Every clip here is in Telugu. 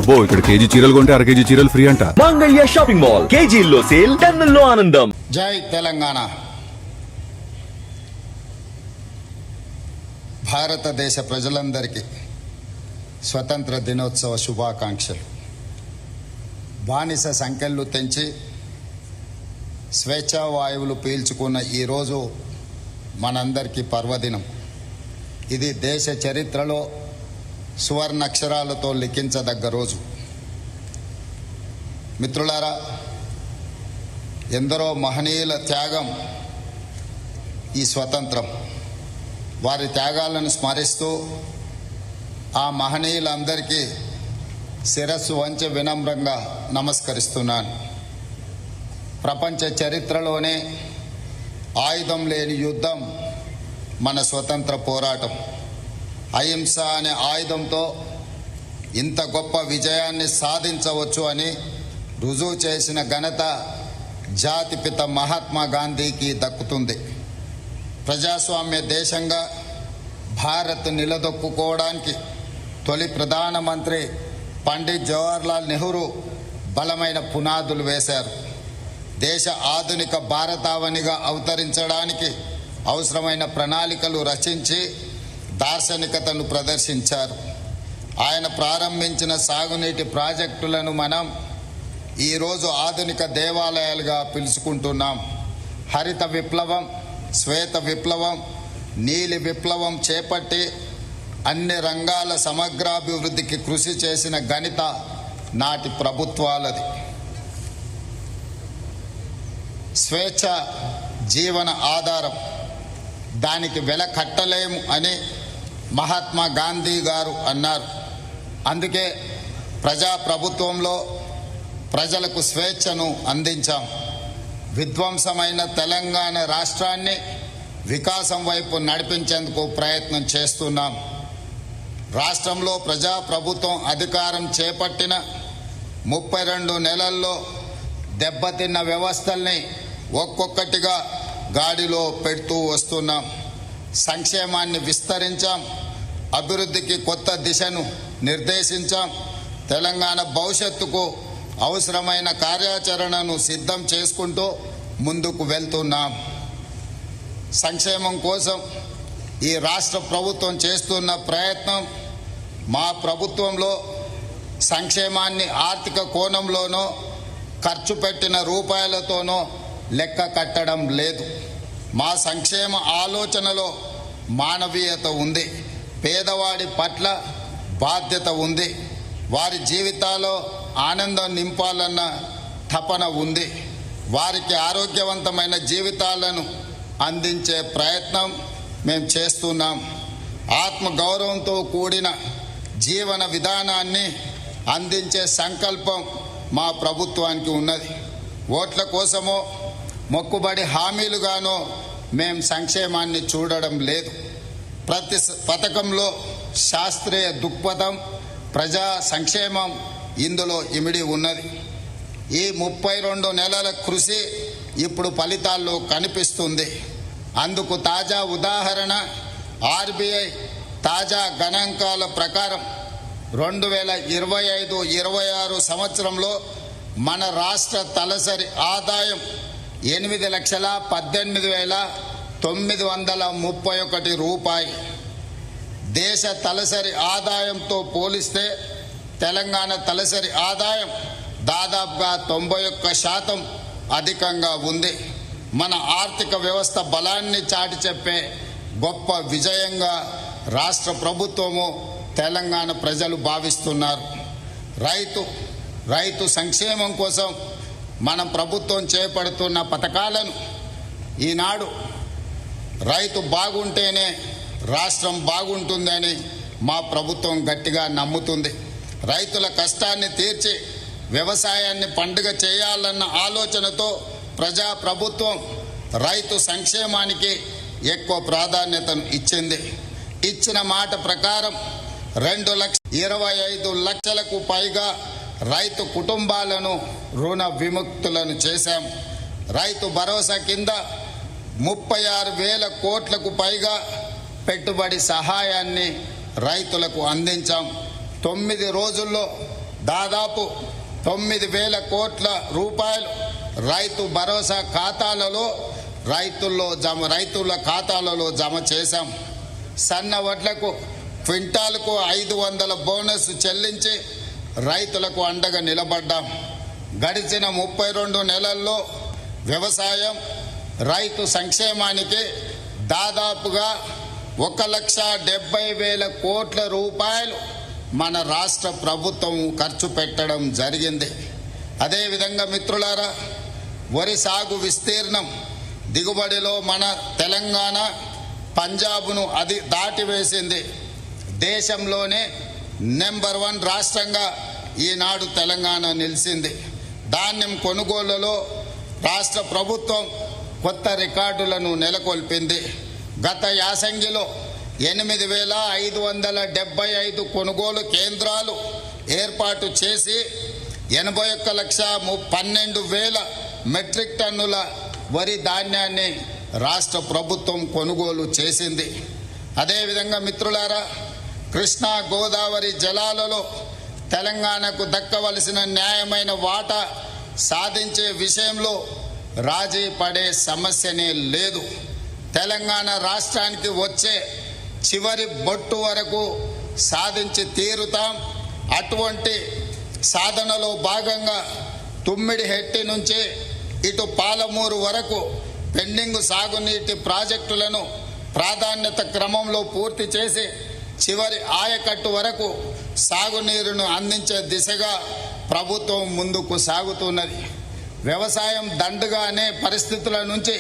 అబ్బో ఇక్కడ కేజీ చీరలు కొంటే అర కేజీ చీరలు ఫ్రీ అంట. మంగళ్య షాపింగ్ మాల్, కేజీల్లో సేల్, టన్నుల్లో ఆనందం. జై తెలంగాణ. భారతదేశ ప్రజలందరికీ స్వతంత్ర దినోత్సవ శుభాకాంక్షలు. బానిస సంఖ్యలు తెంచి స్వేచ్ఛా వాయువులు పీల్చుకున్న ఈరోజు మనందరికీ పర్వదినం. ఇది దేశ చరిత్రలో సువర్ణాక్షరాలతో లిఖించదగ్గ రోజు. మిత్రులారా, ఎందరో మహనీయుల త్యాగం ఈ స్వతంత్రం. వారి త్యాగాలను స్మరిస్తూ ఆ మహనీయులందరికీ శిరస్సు వంచి వినమ్రంగా నమస్కరిస్తున్నాను. ప్రపంచ చరిత్రలోనే ఆయుధం లేని యుద్ధం మన స్వతంత్ర పోరాటం. అహింస అనే ఆయుధంతో ఇంత గొప్ప విజయాన్ని సాధించవచ్చు అని రుజువు చేసిన ఘనత జాతిపిత మహాత్మా గాంధీకి దక్కుతుంది. ప్రజాస్వామ్య దేశంగా భారత్ నిలదొక్కుకోవడానికి తొలి ప్రధానమంత్రి పండిట్ జవహర్లాల్ నెహ్రూ బలమైన పునాదులు వేశారు. దేశ ఆధునిక భారతావనిగా అవతరించడానికి అవసరమైన ప్రణాళికలు రచించి దార్శనికతను ప్రదర్శించారు. ఆయన ప్రారంభించిన సాగునీటి ప్రాజెక్టులను మనం ఈరోజు ఆధునిక దేవాలయాలుగా పిలుచుకుంటున్నాం. హరిత విప్లవం, శ్వేత విప్లవం, నీలి విప్లవం చేపట్టి అన్ని రంగాల సమగ్రాభివృద్ధికి కృషి చేసిన ఘనత నాటి ప్రభుత్వాలది. స్వేచ్ఛ జీవన ఆధారం, దానికి వెల కట్టలేము అని మహాత్మా గాంధీ గారు అన్నారు. అందుకే ప్రజాప్రభుత్వంలో ప్రజలకు స్వేచ్ఛను అందించాం. విధ్వంసమైన తెలంగాణ రాష్ట్రాన్ని వికాసం వైపు నడిపించేందుకు ప్రయత్నం చేస్తున్నాం. రాష్ట్రంలో ప్రజాప్రభుత్వం అధికారం చేపట్టిన 32 నెలల్లో దెబ్బతిన్న వ్యవస్థల్ని ఒక్కొక్కటిగా గాడిలో పెడుతూ వస్తున్నాం. సంక్షేమాన్ని విస్తరించాం, అభివృద్ధికి కొత్త దిశను నిర్దేశించాం. తెలంగాణ భవిష్యత్తుకు అవసరమైన కార్యాచరణను సిద్ధం చేసుకుంటూ ముందుకు వెళ్తున్నాం. సంక్షేమం కోసం ఈ రాష్ట్ర ప్రభుత్వం చేస్తున్న ప్రయత్నం, మా ప్రభుత్వంలో సంక్షేమాన్ని ఆర్థిక కోణంలోనో ఖర్చు పెట్టిన రూపాయలతోనో లెక్క కట్టడం లేదు. మా సంక్షేమ ఆలోచనలో మానవీయత ఉంది, పేదవాడి పట్ల బాధ్యత ఉంది, వారి జీవితాల్లో ఆనందం నింపాలన్న తపన ఉంది, వారికి ఆరోగ్యవంతమైన జీవితాలను అందించే ప్రయత్నం మేము చేస్తున్నాం. ఆత్మగౌరవంతో కూడిన జీవన విధానాన్ని అందించే సంకల్పం మా ప్రభుత్వానికి ఉన్నది. ఓట్ల కోసమో మొక్కుబడి హామీలుగానో మేం సంక్షేమాన్ని చూడడం లేదు. ప్రతి పథకంలో శాస్త్రీయ దృక్పథం, ప్రజా సంక్షేమం ఇందులో ఇమిడి ఉన్నది. ఈ 32 నెలల కృషి ఇప్పుడు ఫలితాల్లో కనిపిస్తుంది. అందుకు తాజా ఉదాహరణ ఆర్బీఐ తాజా గణాంకాల ప్రకారం 2025-26 సంవత్సరంలో మన రాష్ట్ర తలసరి ఆదాయం 8,18,931 రూపాయలు. దేశ తలసరి ఆదాయంతో పోలిస్తే తెలంగాణ తలసరి ఆదాయం దాదాపుగా 91% అధికంగా ఉంది. మన ఆర్థిక వ్యవస్థ బలాన్ని చాటి చెప్పే గొప్ప విజయంగా రాష్ట్ర ప్రభుత్వము, తెలంగాణ ప్రజలు భావిస్తున్నారు. రైతు సంక్షేమం కోసం మన ప్రభుత్వం చేపడుతున్న పథకాలను ఈనాడు రైతు బాగుంటేనే రాష్ట్రం బాగుంటుందని మా ప్రభుత్వం గట్టిగా నమ్ముతుంది. రైతుల కష్టాన్ని తీర్చి వ్యవసాయాన్ని పండుగ చేయాలన్న ఆలోచనతో ప్రజా ప్రభుత్వం రైతు సంక్షేమానికి ఎక్కువ ప్రాధాన్యతను ఇచ్చింది. ఇచ్చిన మాట ప్రకారం 2,25 లక్షలకు పైగా రైతు కుటుంబాలను రుణ విముక్తులను చేశాం. రైతు భరోసా కింద 36,000 కోట్లకు పైగా పెట్టుబడి సహాయాన్ని రైతులకు అందించాం. 9 రోజుల్లో దాదాపు 9,000 కోట్ల రూపాయలు రైతు భరోసా ఖాతాలలో రైతుల ఖాతాలలో జమ చేశాం. సన్న వడ్లకు క్వింటాల్కు 500 బోనస్ చెల్లించి రైతులకు అండగా నిలబడ్డాం. గడిచిన 32 నెలల్లో వ్యవసాయం రైతు సంక్షేమానికి దాదాపుగా 1,70,000 కోట్ల రూపాయలు మన రాష్ట్ర ప్రభుత్వం ఖర్చు పెట్టడం జరిగింది. అదేవిధంగా మిత్రులారా, వరి సాగు విస్తీర్ణం దిగుబడిలో మన తెలంగాణ పంజాబ్ను దాటివేసింది. దేశంలోనే నెంబర్ 1 రాష్ట్రంగా ఈనాడు తెలంగాణ నిలిచింది. ధాన్యం కొనుగోలులో రాష్ట్ర ప్రభుత్వం కొత్త రికార్డులను నెలకొల్పింది. గత యాసంగిలో 8,575 కొనుగోలు కేంద్రాలు ఏర్పాటు చేసి 81,12,000 మెట్రిక్ టన్నుల వరి ధాన్యాన్ని రాష్ట్ర ప్రభుత్వం కొనుగోలు చేసింది. అదేవిధంగా మిత్రులారా, కృష్ణా గోదావరి జలాలలో తెలంగాణకు దక్కవలసిన న్యాయమైన వాటా సాధించే విషయంలో రాజీ పడే సమస్యనే లేదు. తెలంగాణ రాష్ట్రానికి వచ్చే చివరి బొట్టు వరకు సాధించి తీరుతాం. అటువంటి సాధనలో భాగంగా తుమ్మిడిహెట్టి నుంచి ఇటు పాలమూరు వరకు పెండింగ్ సాగునీటి ప్రాజెక్టులను ప్రాధాన్యత క్రమంలో పూర్తి చేసి చివరి ఆయకట్టు వరకు సాగునీరును అందించే దిశగా ప్రభుత్వం ముందుకు సాగుతున్నది. వ్యవసాయం దండుగా అనే పరిస్థితుల నుంచి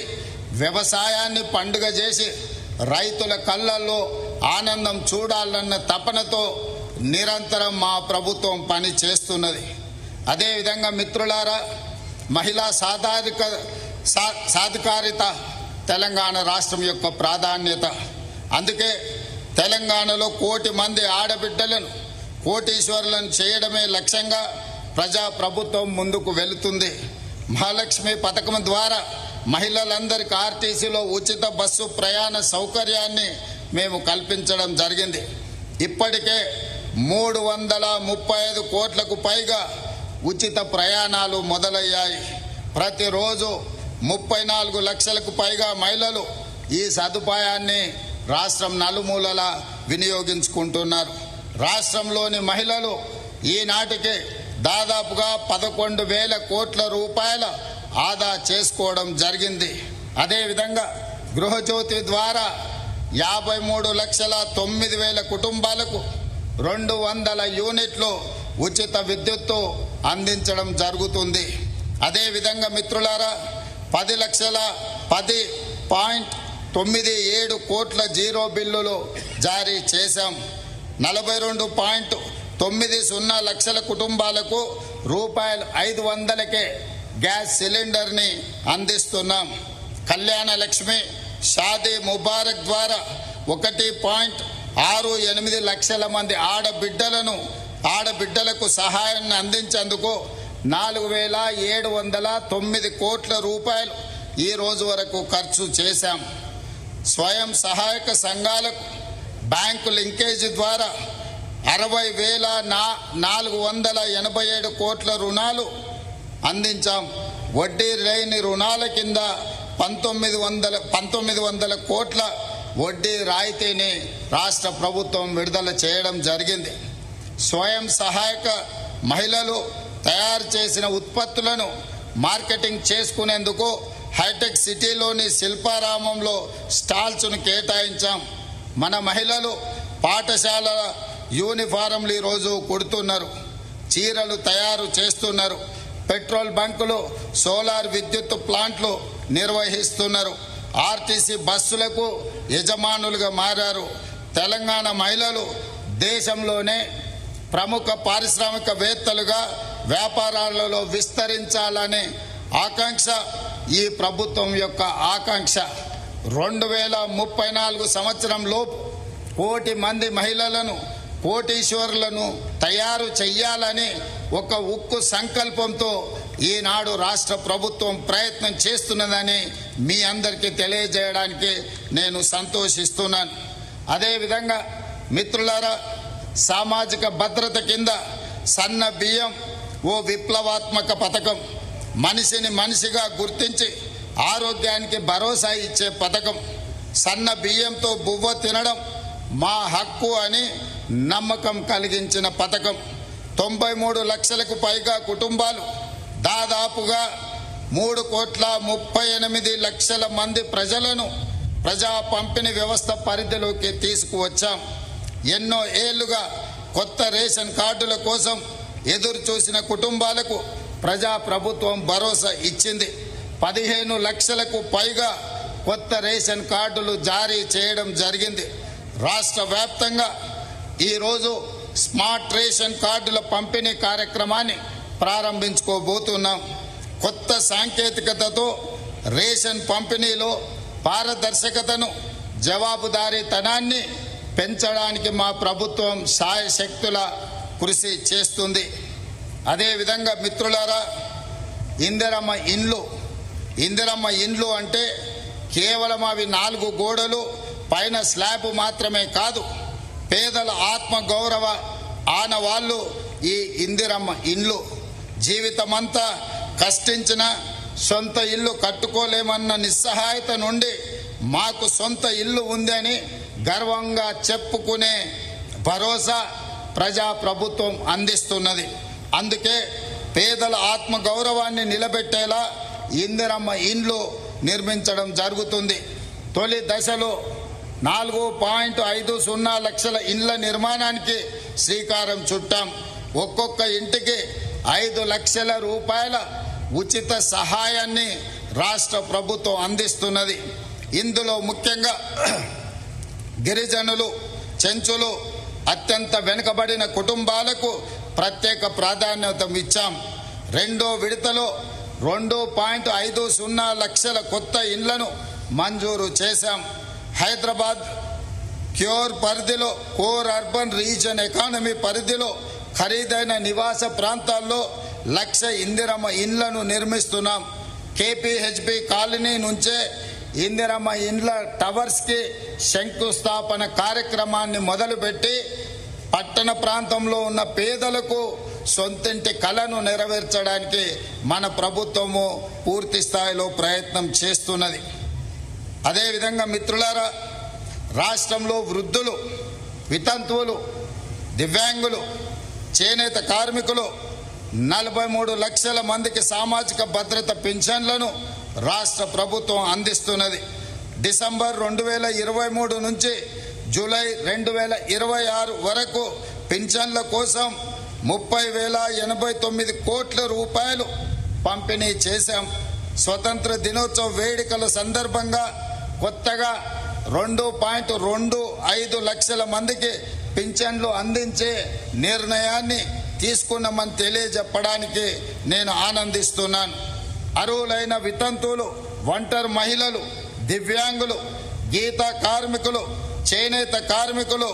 వ్యవసాయాన్ని పండుగ చేసి రైతుల కళ్ళల్లో ఆనందం చూడాలన్న తపనతో నిరంతరం మా ప్రభుత్వం పని చేస్తున్నది. అదేవిధంగా మిత్రులారా, మహిళా సాధికారిత తెలంగాణ రాష్ట్రం యొక్క ప్రాధాన్యత. అందుకే తెలంగాణలో 1 కోటి మంది ఆడబిడ్డలను కోటీశ్వరులను చేయడమే లక్ష్యంగా ప్రజా ప్రభుత్వం ముందుకు వెళుతుంది. మహాలక్ష్మి పథకం ద్వారా మహిళలందరికీ ఆర్టీసీలో ఉచిత బస్సు ప్రయాణ సౌకర్యాన్ని మేము కల్పించడం జరిగింది. ఇప్పటికే 335 కోట్లకు పైగా ఉచిత ప్రయాణాలు మొదలయ్యాయి. ప్రతిరోజు 34 లక్షలకు పైగా మహిళలు ఈ సదుపాయాన్ని రాష్ట్రం నలుమూలలా వినియోగించుకుంటున్నారు. రాష్ట్రంలోని మహిళలు ఈనాటికి దాదాపుగా 11,000 కోట్ల రూపాయల ఆదా చేసుకోవడం జరిగింది. అదేవిధంగా గృహజ్యోతి ద్వారా 53,09,000 కుటుంబాలకు 200 యూనిట్లు ఉచిత విద్యుత్తు అందించడం జరుగుతుంది. అదేవిధంగా మిత్రులారా, 10,10.97 కోట్ల జీరో బిల్లులు జారీ చేశాం. 42.90 లక్షల కుటుంబాలకు ₹500కే గ్యాస్ సిలిండర్ని అందిస్తున్నాం. కళ్యాణ లక్ష్మి, షాదీ ముబారక్ ద్వారా 1.68 లక్షల మంది ఆడబిడ్డలకు సహాయాన్ని అందించేందుకు 4,709 కోట్ల రూపాయలు ఈ రోజు వరకు ఖర్చు చేశాం. స్వయం సహాయక సంఘాలకు బ్యాంకు లింకేజీ ద్వారా 60,487 కోట్ల రుణాలు అందించాం. వడ్డీ లేని రుణాల కింద 1900 కోట్ల వడ్డీ రాయితీని రాష్ట్ర ప్రభుత్వం విడుదల చేయడం జరిగింది. స్వయం సహాయక మహిళలు తయారు చేసిన ఉత్పత్తులను మార్కెటింగ్ చేసుకునేందుకు హైటెక్ సిటీలోని శిల్పారామంలో స్టాల్స్ను కేటాయించాం. మన మహిళలు పాఠశాల యూనిఫారంలు ఈరోజు కుడుతున్నారు, చీరలు తయారు చేస్తున్నారు, పెట్రోల్ బంకులు, సోలార్ విద్యుత్ ప్లాంట్లు నిర్వహిస్తున్నారు, ఆర్టీసీ బస్సులకు యజమానులుగా మారారు. తెలంగాణ మహిళలు దేశంలోనే ప్రముఖ పారిశ్రామికవేత్తలుగా వ్యాపారాలలో విస్తరించాలనే ఆకాంక్ష ఈ ప్రభుత్వం యొక్క ఆకాంక్ష. 2034 సంవత్సరంలోపు 1 కోటి మంది మహిళలను కోటీశ్వరులను తయారు చెయ్యాలని ఒక ఉక్కు సంకల్పంతో ఈనాడు రాష్ట్ర ప్రభుత్వం ప్రయత్నం చేస్తున్నదని మీ అందరికీ తెలియజేయడానికి నేను సంతోషిస్తున్నాను. అదేవిధంగా మిత్రులారా, సామాజిక భద్రత కింద సన్న బియ్యం ఓ విప్లవాత్మక పథకం. మనిషిని మనిషిగా గుర్తించి ఆరోగ్యానికి భరోసా ఇచ్చే పథకం. సన్న బియ్యంతో బువ్వ తినడం మా హక్కు అని నమ్మకం కలిగించిన పథకం. 93 లక్షలకు పైగా కుటుంబాలు, దాదాపుగా 3,38,00,000 మంది ప్రజలను ప్రజా పంపిణీ వ్యవస్థ పరిధిలోకి తీసుకువచ్చాం. ఎన్నో ఏళ్లుగా కొత్త రేషన్ కార్డుల కోసం ఎదురు చూసిన కుటుంబాలకు ప్రజా ప్రభుత్వం భరోసా ఇచ్చింది. 15 లక్షలకు పైగా కొత్త రేషన్ కార్డులు జారీ చేయడం జరిగింది. రాష్ట్ర వ్యాప్తంగా ఈరోజు స్మార్ట్ రేషన్ కార్డుల పంపిణీ కార్యక్రమాన్ని ప్రారంభించుకోబోతున్నాం. కొత్త సాంకేతికతతో రేషన్ పంపిణీలో పారదర్శకతను, జవాబుదారీతనాన్ని పెంచడానికి మా ప్రభుత్వం శాయశక్తుల కృషి చేస్తుంది. అదేవిధంగా మిత్రులారా, ఇందిరమ్మ ఇండ్లు అంటే కేవలం అవి 4 గోడలు పైన స్లాబ్ మాత్రమే కాదు. పేదల ఆత్మ గౌరవ ఆనవాళ్ళు ఈ ఇందిరమ్మ ఇండ్లు. జీవితమంతా కష్టించిన సొంత ఇల్లు కట్టుకోలేమన్న నిస్సహాయత నుండి మాకు సొంత ఇల్లు ఉందని గర్వంగా చెప్పుకునే భరోసా ప్రజా ప్రభుత్వం అందిస్తున్నది. అందుకే పేదల ఆత్మ గౌరవాన్ని నిలబెట్టేలా ఇందిరమ్మ ఇండ్లు నిర్మించడం జరుగుతుంది. తొలి దశలో 4.50 లక్షల ఇండ్ల నిర్మాణానికి శ్రీకారం చుట్టాం. ఒక్కొక్క ఇంటికి 5 లక్షల రూపాయల ఉచిత సహాయాన్ని రాష్ట్ర ప్రభుత్వం అందిస్తున్నది. ఇందులో ముఖ్యంగా గిరిజనులు, చెంచులు, అత్యంత వెనుకబడిన కుటుంబాలకు ప్రత్యేక ప్రాధాన్యత ఇచ్చాం. రెండో విడతలో 2.50 లక్షల కొత్త ఇండ్లను మంజూరు చేశాం. హైదరాబాద్ క్యూర్ పరిధిలో, కోర్ అర్బన్ రీజన్ ఎకానమీ పరిధిలో ఖరీదైన నివాస ప్రాంతాల్లో 1,00,000 ఇందిరమ్మ ఇండ్లను నిర్మిస్తున్నాం. KPHB కాలనీ నుంచే ఇందిరమ్మ ఇండ్ల టవర్స్కి శంకుస్థాపన కార్యక్రమాన్ని మొదలుపెట్టి పట్టణ ప్రాంతంలో ఉన్న పేదలకు సొంతింటి కలను నెరవేర్చడానికి మన ప్రభుత్వము పూర్తి స్థాయిలో ప్రయత్నం చేస్తున్నది. అదేవిధంగా మిత్రులారా, రాష్ట్రంలో వృద్ధులు, వితంతువులు, దివ్యాంగులు, చేనేత కార్మికులు 43 లక్షల మందికి సామాజిక భద్రత పింఛన్లను రాష్ట్ర ప్రభుత్వం అందిస్తున్నది. డిసెంబర్ 2023 నుంచి జూలై 2026 వరకు పింఛన్ల కోసం 30,089 కోట్ల రూపాయలు పంపిణీ చేశాం. స్వతంత్ర దినోత్సవ వేడుకల సందర్భంగా కొత్తగా 2.25 లక్షల మందికి పింఛన్లు అందించే నిర్ణయాన్ని తీసుకున్నామని తెలియజెప్పడానికి నేను ఆనందిస్తున్నాను. అర్హులైన వితంతువులు, ఒంటరి మహిళలు, దివ్యాంగులు, గీత కార్మికులు, చేనేత కార్మికులు,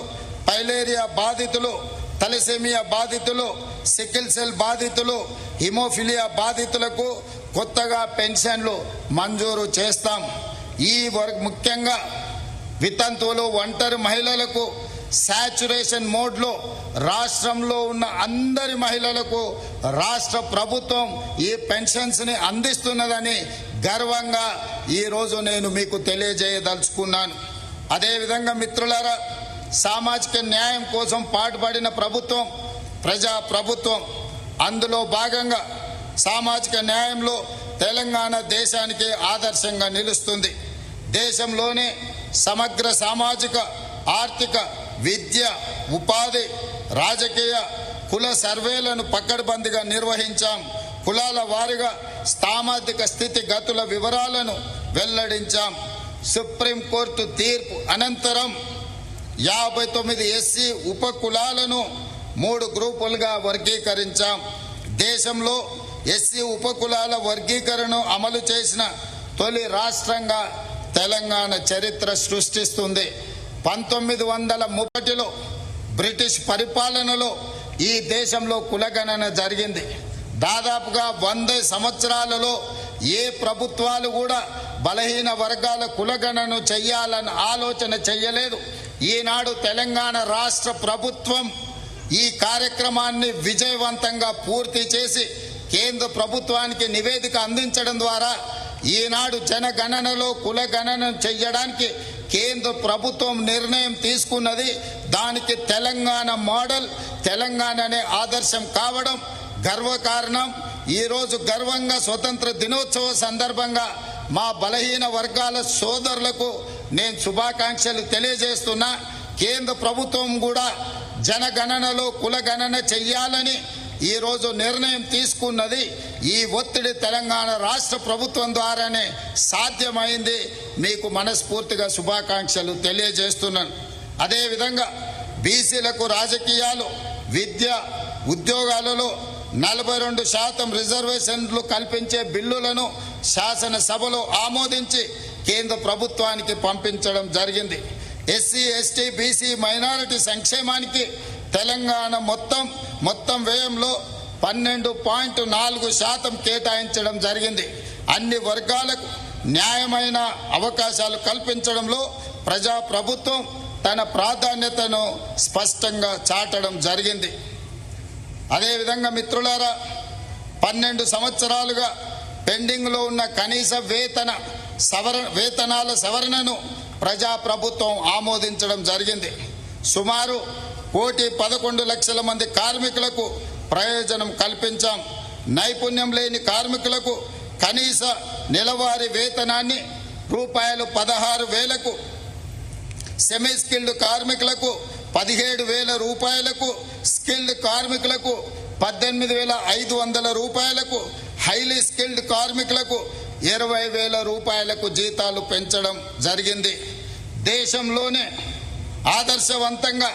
పైలేరియా బాధితులు, తలసేమియా బాధితులు, సికిల్ సెల్ బాధితులు, హిమోఫిలియా బాధితులకు కొత్తగా పెన్షన్లు మంజూరు చేస్తాం. ఈ ముఖ్యంగా వితంతువులు, ఒంటరి మహిళలకు సాచురేషన్ మోడ్లో రాష్ట్రంలో ఉన్న అందరి మహిళలకు రాష్ట్ర ప్రభుత్వం ఈ పెన్షన్స్ని అందిస్తున్నదని గర్వంగా ఈరోజు నేను మీకు తెలియజేయదలుచుకున్నాను. అదేవిధంగా మిత్రులారా, సామాజిక న్యాయం కోసం పాటుపడిన ప్రభుత్వం ప్రజా ప్రభుత్వం. అందులో భాగంగా సామాజిక న్యాయంలో తెలంగాణ దేశానికి ఆదర్శంగా నిలుస్తుంది. దేశంలోనే సమగ్ర సామాజిక, ఆర్థిక, విద్య, ఉపాధి, రాజకీయ, కుల సర్వేలను పకడ్బందీగా నిర్వహించాం. కులాల వారీగా సామాజిక స్థితిగతుల వివరాలను వెల్లడించాం. సుప్రీంకోర్టు తీర్పు అనంతరం 59 ఎస్సీ ఉప కులాలను 3 గ్రూపులుగా వర్గీకరించాం. దేశంలో ఎస్సీ ఉప కులాల వర్గీకరణను అమలు చేసిన తొలి రాష్ట్రంగా తెలంగాణ చరిత్ర సృష్టిస్తుంది. 1930లో బ్రిటిష్ పరిపాలనలో ఈ దేశంలో కులగణన జరిగింది. దాదాపుగా 100 సంవత్సరాలలో ఏ ప్రభుత్వాలు కూడా బలహీన వర్గాల కులగణను చెయ్యాలని ఆలోచన చెయ్యలేదు. ఈనాడు తెలంగాణ రాష్ట్ర ప్రభుత్వం ఈ కార్యక్రమాన్ని విజయవంతంగా పూర్తి చేసి కేంద్ర ప్రభుత్వానికి నివేదిక అందించడం ద్వారా ఈనాడు జనగణనలో కులగణన చేయడానికి కేంద్ర ప్రభుత్వం నిర్ణయం తీసుకున్నది. దానికి తెలంగాణ మోడల్, తెలంగాణనే ఆదర్శం కావడం గర్వకారణం. ఈరోజు గర్వంగా స్వతంత్ర దినోత్సవ సందర్భంగా మా బలహీన వర్గాల సోదరులకు నేను శుభాకాంక్షలు తెలియజేస్తున్నా. కేంద్ర ప్రభుత్వం కూడా జనగణనలో కులగణన చెయ్యాలని ఈరోజు నిర్ణయం తీసుకున్నది. ఈ ఒత్తిడి తెలంగాణ రాష్ట్ర ప్రభుత్వం ద్వారానే సాధ్యమైంది. మీకు మనస్ఫూర్తిగా శుభాకాంక్షలు తెలియజేస్తున్నాను. అదేవిధంగా బీసీలకు రాజకీయాలు, విద్య, ఉద్యోగాలలో 42% రిజర్వేషన్లు కల్పించే బిల్లులను శాసనసభలో ఆమోదించి కేంద్ర ప్రభుత్వానికి పంపించడం జరిగింది. ఎస్సీ, ఎస్టీ, బీసీ, మైనారిటీ సంక్షేమానికి తెలంగాణ మొత్తం వ్యయంలో 12.4% కేటాయించడం జరిగింది. అన్ని వర్గాలకు న్యాయమైన అవకాశాలు కల్పించడంలో ప్రజా ప్రభుత్వం తన ప్రాధాన్యతను స్పష్టంగా చాటడం జరిగింది. అదేవిధంగా మిత్రులారా, 12 సంవత్సరాలుగా పెండింగ్లో ఉన్న కనీస వేతనాల సవరణను ప్రజాప్రభుత్వం ఆమోదించడం జరిగింది. సుమారు 1,11,00,000 మంది కార్మికులకు ప్రయోజనం కల్పించాం. నైపుణ్యం లేని కార్మికులకు కనీస నెలవారీ వేతనాన్ని రూ16,000కు, సెమీ స్కిల్డ్ కార్మికులకు 17,000 రూపాయలకు, స్కిల్డ్ కార్మికులకు 18,500 రూపాయలకు, హైలీ స్కిల్డ్ కార్మికులకు 20,000 రూపాయలకు జీతాలు పెంచడం జరిగింది. దేశంలోనే ఆదర్శవంతంగా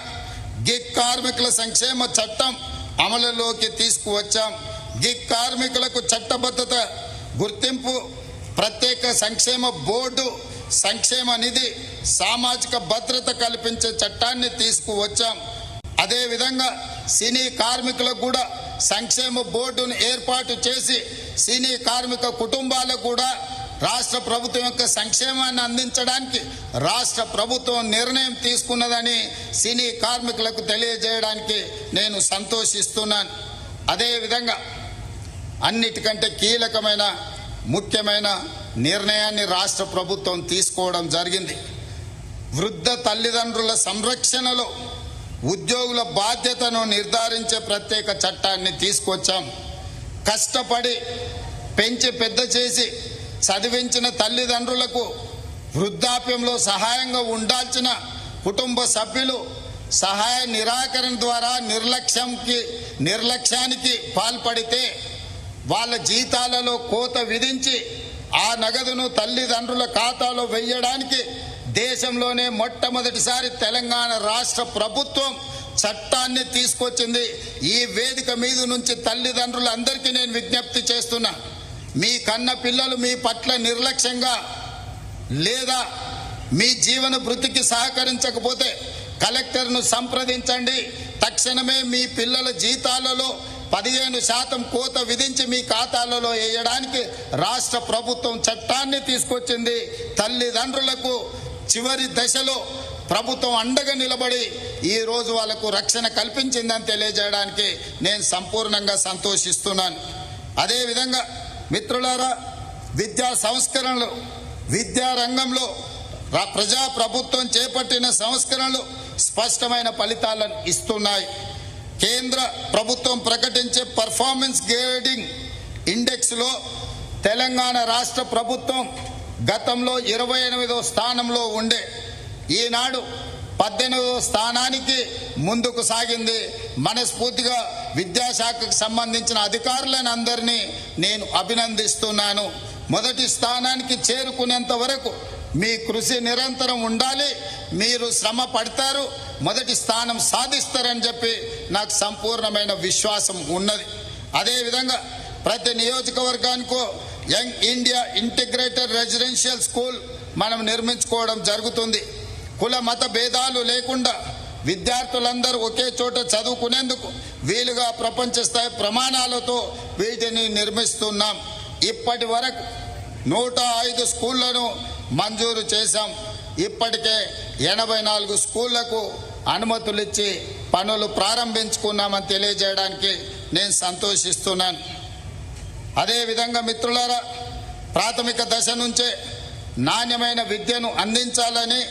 గిగ్ కార్మికుల సంక్షేమ చట్టం అమలులోకి తీసుకువచ్చాం. గిగ్ కార్మికులకు చట్టబద్ధత, గుర్తింపు, ప్రత్యేక సంక్షేమ బోర్డు, సంక్షేమ నిధి, సామాజిక భద్రత కల్పించే చట్టాన్ని తీసుకువచ్చాం. అదేవిధంగా సినీ కార్మికులకు కూడా సంక్షేమ బోర్డును ఏర్పాటు చేసి సినీ కార్మిక కుటుంబాలకు కూడా రాష్ట్ర ప్రభుత్వం యొక్క సంక్షేమాన్ని అందించడానికి రాష్ట్ర ప్రభుత్వం నిర్ణయం తీసుకున్నదని సినీ కార్మికులకు తెలియజేయడానికి నేను సంతోషిస్తున్నాను. అదేవిధంగా అన్నిటికంటే కీలకమైన ముఖ్యమైన నిర్ణయాన్ని రాష్ట్ర ప్రభుత్వం తీసుకోవడం జరిగింది. వృద్ధ తల్లిదండ్రుల సంరక్షణలో ఉద్యోగుల బాధ్యతను నిర్ధారించే ప్రత్యేక చట్టాన్ని తీసుకొచ్చాం. కష్టపడి పెంచి పెద్ద చేసి చదివించిన తల్లిదండ్రులకు వృద్ధాప్యంలో సహాయంగా ఉండాల్సిన కుటుంబ సభ్యులు సహాయ నిరాకరణ ద్వారా నిర్లక్ష్యానికి పాల్పడితే వాళ్ళ జీతాలలో కోత విధించి ఆ నగదును తల్లిదండ్రుల ఖాతాలో వేయడానికి దేశంలోనే మొట్టమొదటిసారి తెలంగాణ రాష్ట్ర ప్రభుత్వం చట్టాన్ని తీసుకొచ్చింది. ఈ వేదిక మీద నుంచి తల్లిదండ్రులందరికీ నేను విజ్ఞప్తి చేస్తున్నా, మీ కన్న పిల్లలు మీ పట్ల నిర్లక్ష్యంగా లేదా మీ జీవన భృతికి సహకరించకపోతే కలెక్టర్ను సంప్రదించండి. తక్షణమే మీ పిల్లల జీతాలలో 15% కోత విధించి మీ ఖాతాలలో వేయడానికి రాష్ట్ర ప్రభుత్వం చట్టాన్ని తీసుకొచ్చింది. తల్లిదండ్రులకు చివరి దశలో ప్రభుత్వం అండగా నిలబడి ఈ రోజు వాళ్లకు రక్షణ కల్పించిందని తెలియజేయడానికి నేను సంపూర్ణంగా సంతోషిస్తున్నాను. అదేవిధంగా మిత్రులారా, విద్యా సంస్కరణలు, విద్యా రంగంలో ప్రజా ప్రభుత్వం చేపట్టిన సంస్కరణలు స్పష్టమైన ఫలితాలను ఇస్తున్నాయి. కేంద్ర ప్రభుత్వం ప్రకటించే పర్ఫార్మెన్స్ గ్రేడింగ్ ఇండెక్స్లో తెలంగాణ రాష్ట్ర ప్రభుత్వం గతంలో 28వ స్థానంలో ఉండే ఈనాడు 18వ స్థానానికి ముందుకు సాగింది. మనస్ఫూర్తిగా విద్యాశాఖకు సంబంధించిన అధికారులను అందరినీ నేను అభినందిస్తున్నాను. మొదటి స్థానానికి చేరుకునేంత వరకు మీ కృషి నిరంతరం ఉండాలి. మీరు శ్రమ పడతారు, మొదటి స్థానం సాధిస్తారని చెప్పి నాకు సంపూర్ణమైన విశ్వాసం ఉన్నది. అదేవిధంగా ప్రతి నియోజకవర్గానికో young India integrated residential school మనం నిర్మించుకోవడం జరుగుతుంది. కుల మత భేదాలు లేకుండా విద్యార్థులందరూ ఒకే చోట చదువుకునేందుకు వీలుగా ప్రపంచ స్థాయి ప్రమాణాలతో వీటిని నిర్మిస్తున్నాం. ఇప్పటి వరకు 105 స్కూళ్లను మంజూరు చేశాం. ఇప్పటికే 84 స్కూళ్లకు అనుమతులు ఇచ్చి పనులు ప్రారంభించుకున్నామని తెలియజేయడానికి నేను సంతోషిస్తున్నాను. అదేవిధంగా మిత్రులారా, ప్రాథమిక దశ నుంచే నాణ్యమైన విద్యను అందించాలని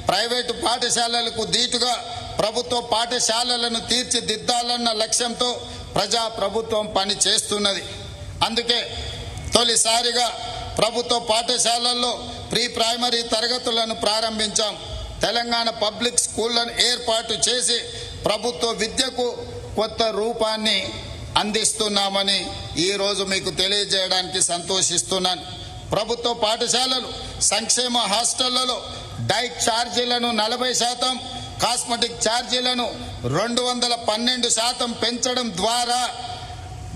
ప్రైవేటు పాఠశాలలకు ధీటుగా ప్రభుత్వ పాఠశాలలను తీర్చిదిద్దాలన్న లక్ష్యంతో ప్రజా ప్రభుత్వం పని చేస్తున్నది. అందుకే తొలిసారిగా ప్రభుత్వ పాఠశాలల్లో ప్రీ ప్రైమరీ తరగతులను ప్రారంభించాం. తెలంగాణ పబ్లిక్ స్కూళ్లను ఏర్పాటు చేసి ప్రభుత్వ విద్యకు కొత్త రూపాన్ని అందిస్తున్నామని ఈరోజు మీకు తెలియజేయడానికి సంతోషిస్తున్నాను. ప్రభుత్వ పాఠశాలలు, సంక్షేమ హాస్టళ్లలో డైట్ ఛార్జీలను 40%, కాస్మెటిక్ ఛార్జీలను 212% పెంచడం ద్వారా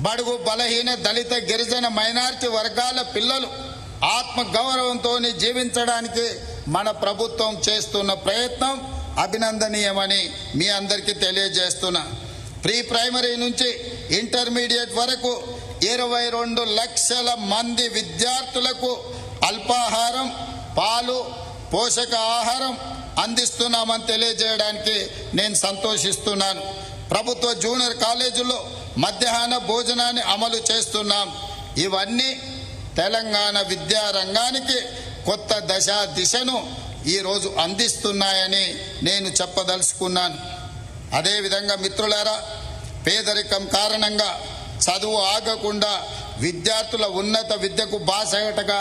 బడుగు బలహీన దళిత గిరిజన మైనారిటీ వర్గాల పిల్లలు ఆత్మ గౌరవంతో జీవించడానికి మన ప్రభుత్వం చేస్తున్న ప్రయత్నం అభినందనీయమని మీ అందరికీ తెలియజేస్తున్నా. ప్రీ ప్రైమరీ నుంచి ఇంటర్మీడియట్ వరకు 22 లక్షల మంది విద్యార్థులకు అల్పాహారం, పాలు, పోషక ఆహారం అందిస్తున్నామని తెలియజేయడానికి నేను సంతోషిస్తున్నాను. ప్రభుత్వ జూనియర్ కాలేజీల్లో మధ్యాహ్న భోజనాన్ని అమలు చేస్తున్నాం. ఇవన్నీ తెలంగాణ విద్యారంగానికి కొత్త దిశను ఈరోజు అందిస్తున్నాయని నేను చెప్పదలుచుకున్నాను. అదేవిధంగా మిత్రులారా, పేదరికం కారణంగా చదువు ఆగకుండా విద్యార్థుల ఉన్నత విద్యకు బాసటగా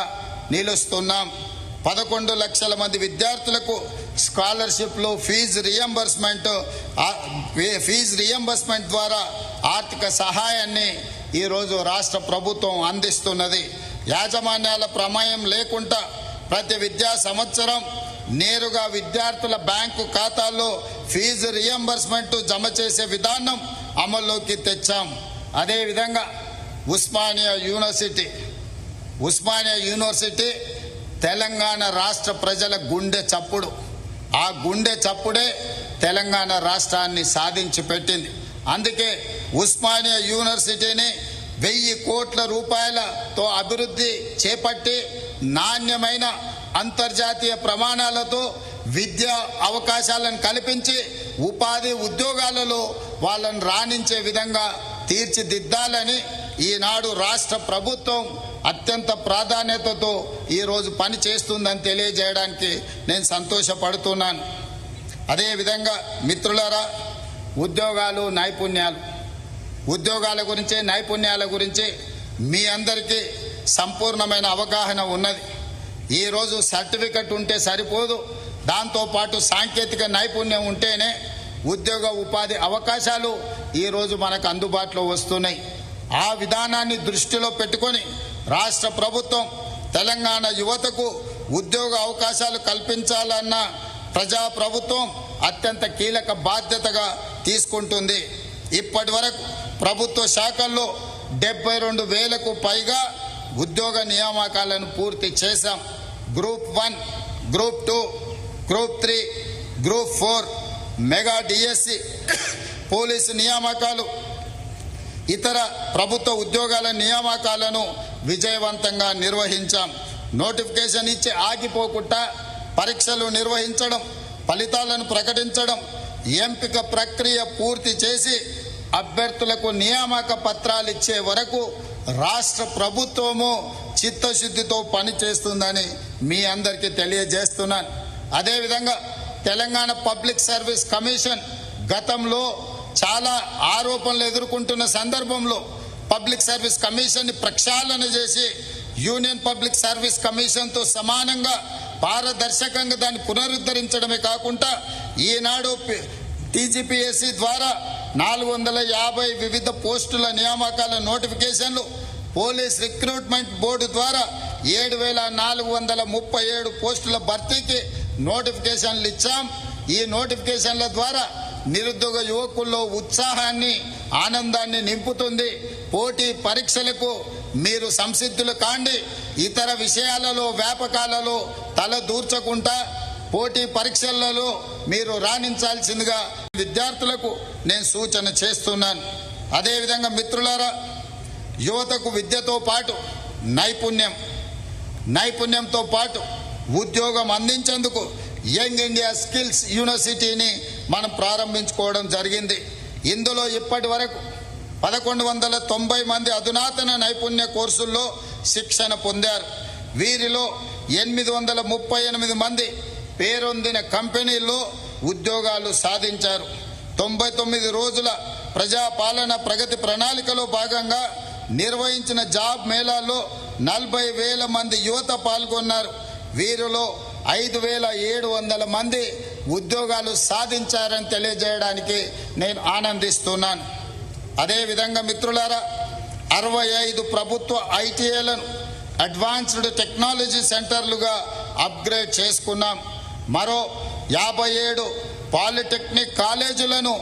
నిలుస్తున్నాం. 11 లక్షల మంది విద్యార్థులకు స్కాలర్షిప్లు, ఫీజు రియంబర్స్మెంట్ ద్వారా ఆర్థిక సహాయాన్ని ఈరోజు రాష్ట్ర ప్రభుత్వం అందిస్తున్నది. యాజమాన్యాల ప్రమేయం లేకుండా ప్రతి విద్యా సంవత్సరం నేరుగా విద్యార్థుల బ్యాంకు ఖాతాల్లో ఫీజు రియంబర్స్మెంట్ జమ చేసే విధానం అమల్లోకి తెచ్చాం. అదేవిధంగా ఉస్మానియా యూనివర్సిటీ తెలంగాణ రాష్ట్ర ప్రజల గుండె చప్పుడు. ఆ గుండె చప్పుడే తెలంగాణ రాష్ట్రాన్ని సాధించి పెట్టింది. అందుకే ఉస్మానియా యూనివర్సిటీని 1000 కోట్ల రూపాయలతో అభివృద్ధి చేపట్టి నాణ్యమైన అంతర్జాతీయ ప్రమాణాలతో విద్యా అవకాశాలను కల్పించి ఉపాధి ఉద్యోగాలలో వాళ్ళను రాణించే విధంగా తీర్చిదిద్దాలని ఈనాడు రాష్ట్ర ప్రభుత్వం అత్యంత ప్రాధాన్యతతో ఈరోజు పని చేస్తుందని తెలియజేయడానికి నేను సంతోషపడుతున్నాను. అదేవిధంగా మిత్రులారా, ఉద్యోగాల గురించి, నైపుణ్యాల గురించి మీ అందరికీ సంపూర్ణమైన అవగాహన ఉన్నది. ఈరోజు సర్టిఫికెట్ ఉంటే సరిపోదు, దాంతోపాటు సాంకేతిక నైపుణ్యం ఉంటేనే ఉద్యోగ ఉపాధి అవకాశాలు ఈరోజు మనకు అందుబాటులో వస్తున్నాయి. ఆ విధానాన్ని దృష్టిలో పెట్టుకొని రాష్ట్ర ప్రభుత్వం తెలంగాణ యువతకు ఉద్యోగ అవకాశాలు కల్పించాలన్న ప్రజా ప్రభుత్వం అత్యంత కీలక బాధ్యతగా తీసుకుంటుంది. ఇప్పటి వరకు ప్రభుత్వ శాఖల్లో 72,000కు పైగా ఉద్యోగ నియామకాలను పూర్తి చేశాం. Group 1, group 2, group 3, group 4, mega DSC, police నియామకాలు, ఇతర ప్రభుత్వ ఉద్యోగాల నియామకాలను విజయవంతంగా నిర్వహించాం. నోటిఫికేషన్ ఇచ్చి ఆగిపోకుండా పరీక్షలు నిర్వహించడం, ఫలితాలను ప్రకటించడం, ఎంపిక ప్రక్రియ పూర్తి చేసి అభ్యర్థులకు నియామక పత్రాలు ఇచ్చే వరకు రాష్ట్ర ప్రభుత్వము చిత్తశుద్ధితో పనిచేస్తుందని మీ అందరికీ తెలియజేస్తున్నాను. అదేవిధంగా తెలంగాణ పబ్లిక్ సర్వీస్ కమిషన్ గతంలో చాలా ఆరోపణలు ఎదుర్కొంటున్న సందర్భంలో పబ్లిక్ సర్వీస్ కమిషన్ ని ప్రక్షాళన చేసి యూనియన్ పబ్లిక్ సర్వీస్ కమిషన్తో సమానంగా పారదర్శకంగా దాన్ని పునరుద్ధరించడమే కాకుండా ఈనాడు టీజీపీఎస్సీ ద్వారా 450 వివిధ పోస్టుల నియామకాల నోటిఫికేషన్లు, పోలీస్ రిక్రూట్మెంట్ బోర్డు ద్వారా 7,437 పోస్టుల భర్తీకి నోటిఫికేషన్లు ఇచ్చాం. ఈ నోటిఫికేషన్ల ద్వారా నిరుద్యోగ యువకుల్లో ఉత్సాహాన్ని, ఆనందాన్ని నింపుతుంది. పోటీ పరీక్షలకు మీరు సంసిద్ధులు కాండి. ఇతర విషయాలలో, వ్యాపకాలలో తల దూర్చకుండా పోటీ పరీక్షలలో మీరు రాణించాల్సిందిగా విద్యార్థులకు నేను సూచన చేస్తున్నాను. అదేవిధంగా మిత్రులారా, యువతకు విద్యతో పాటు నైపుణ్యంతో పాటు ఉద్యోగం అందించేందుకు యంగ్ ఇండియా స్కిల్స్ యూనివర్సిటీని మనం ప్రారంభించుకోవడం జరిగింది. ఇందులో ఇప్పటి వరకు 1190 మంది అధునాతన నైపుణ్య కోర్సుల్లో శిక్షణ పొందారు. వీరిలో 838 మంది పేరొందిన కంపెనీల్లో ఉద్యోగాలు సాధించారు. 99 రోజుల ప్రజాపాలన ప్రగతి ప్రణాళికలో భాగంగా నిర్వహించిన జాబ్ మేళాల్లో 40,000 మంది యువత పాల్గొన్నారు. వీరిలో 5,700 మంది ఉద్యోగాలు సాధించారని తెలియజేయడానికి నేను ఆనందిస్తున్నాను. అదేవిధంగా మిత్రులారా, 65 ప్రభుత్వ ఐటీఐలను అడ్వాన్స్డ్ టెక్నాలజీ సెంటర్లుగా అప్గ్రేడ్ చేసుకున్నాం. మరో 57 పాలిటెక్నిక్ కాలేజీలను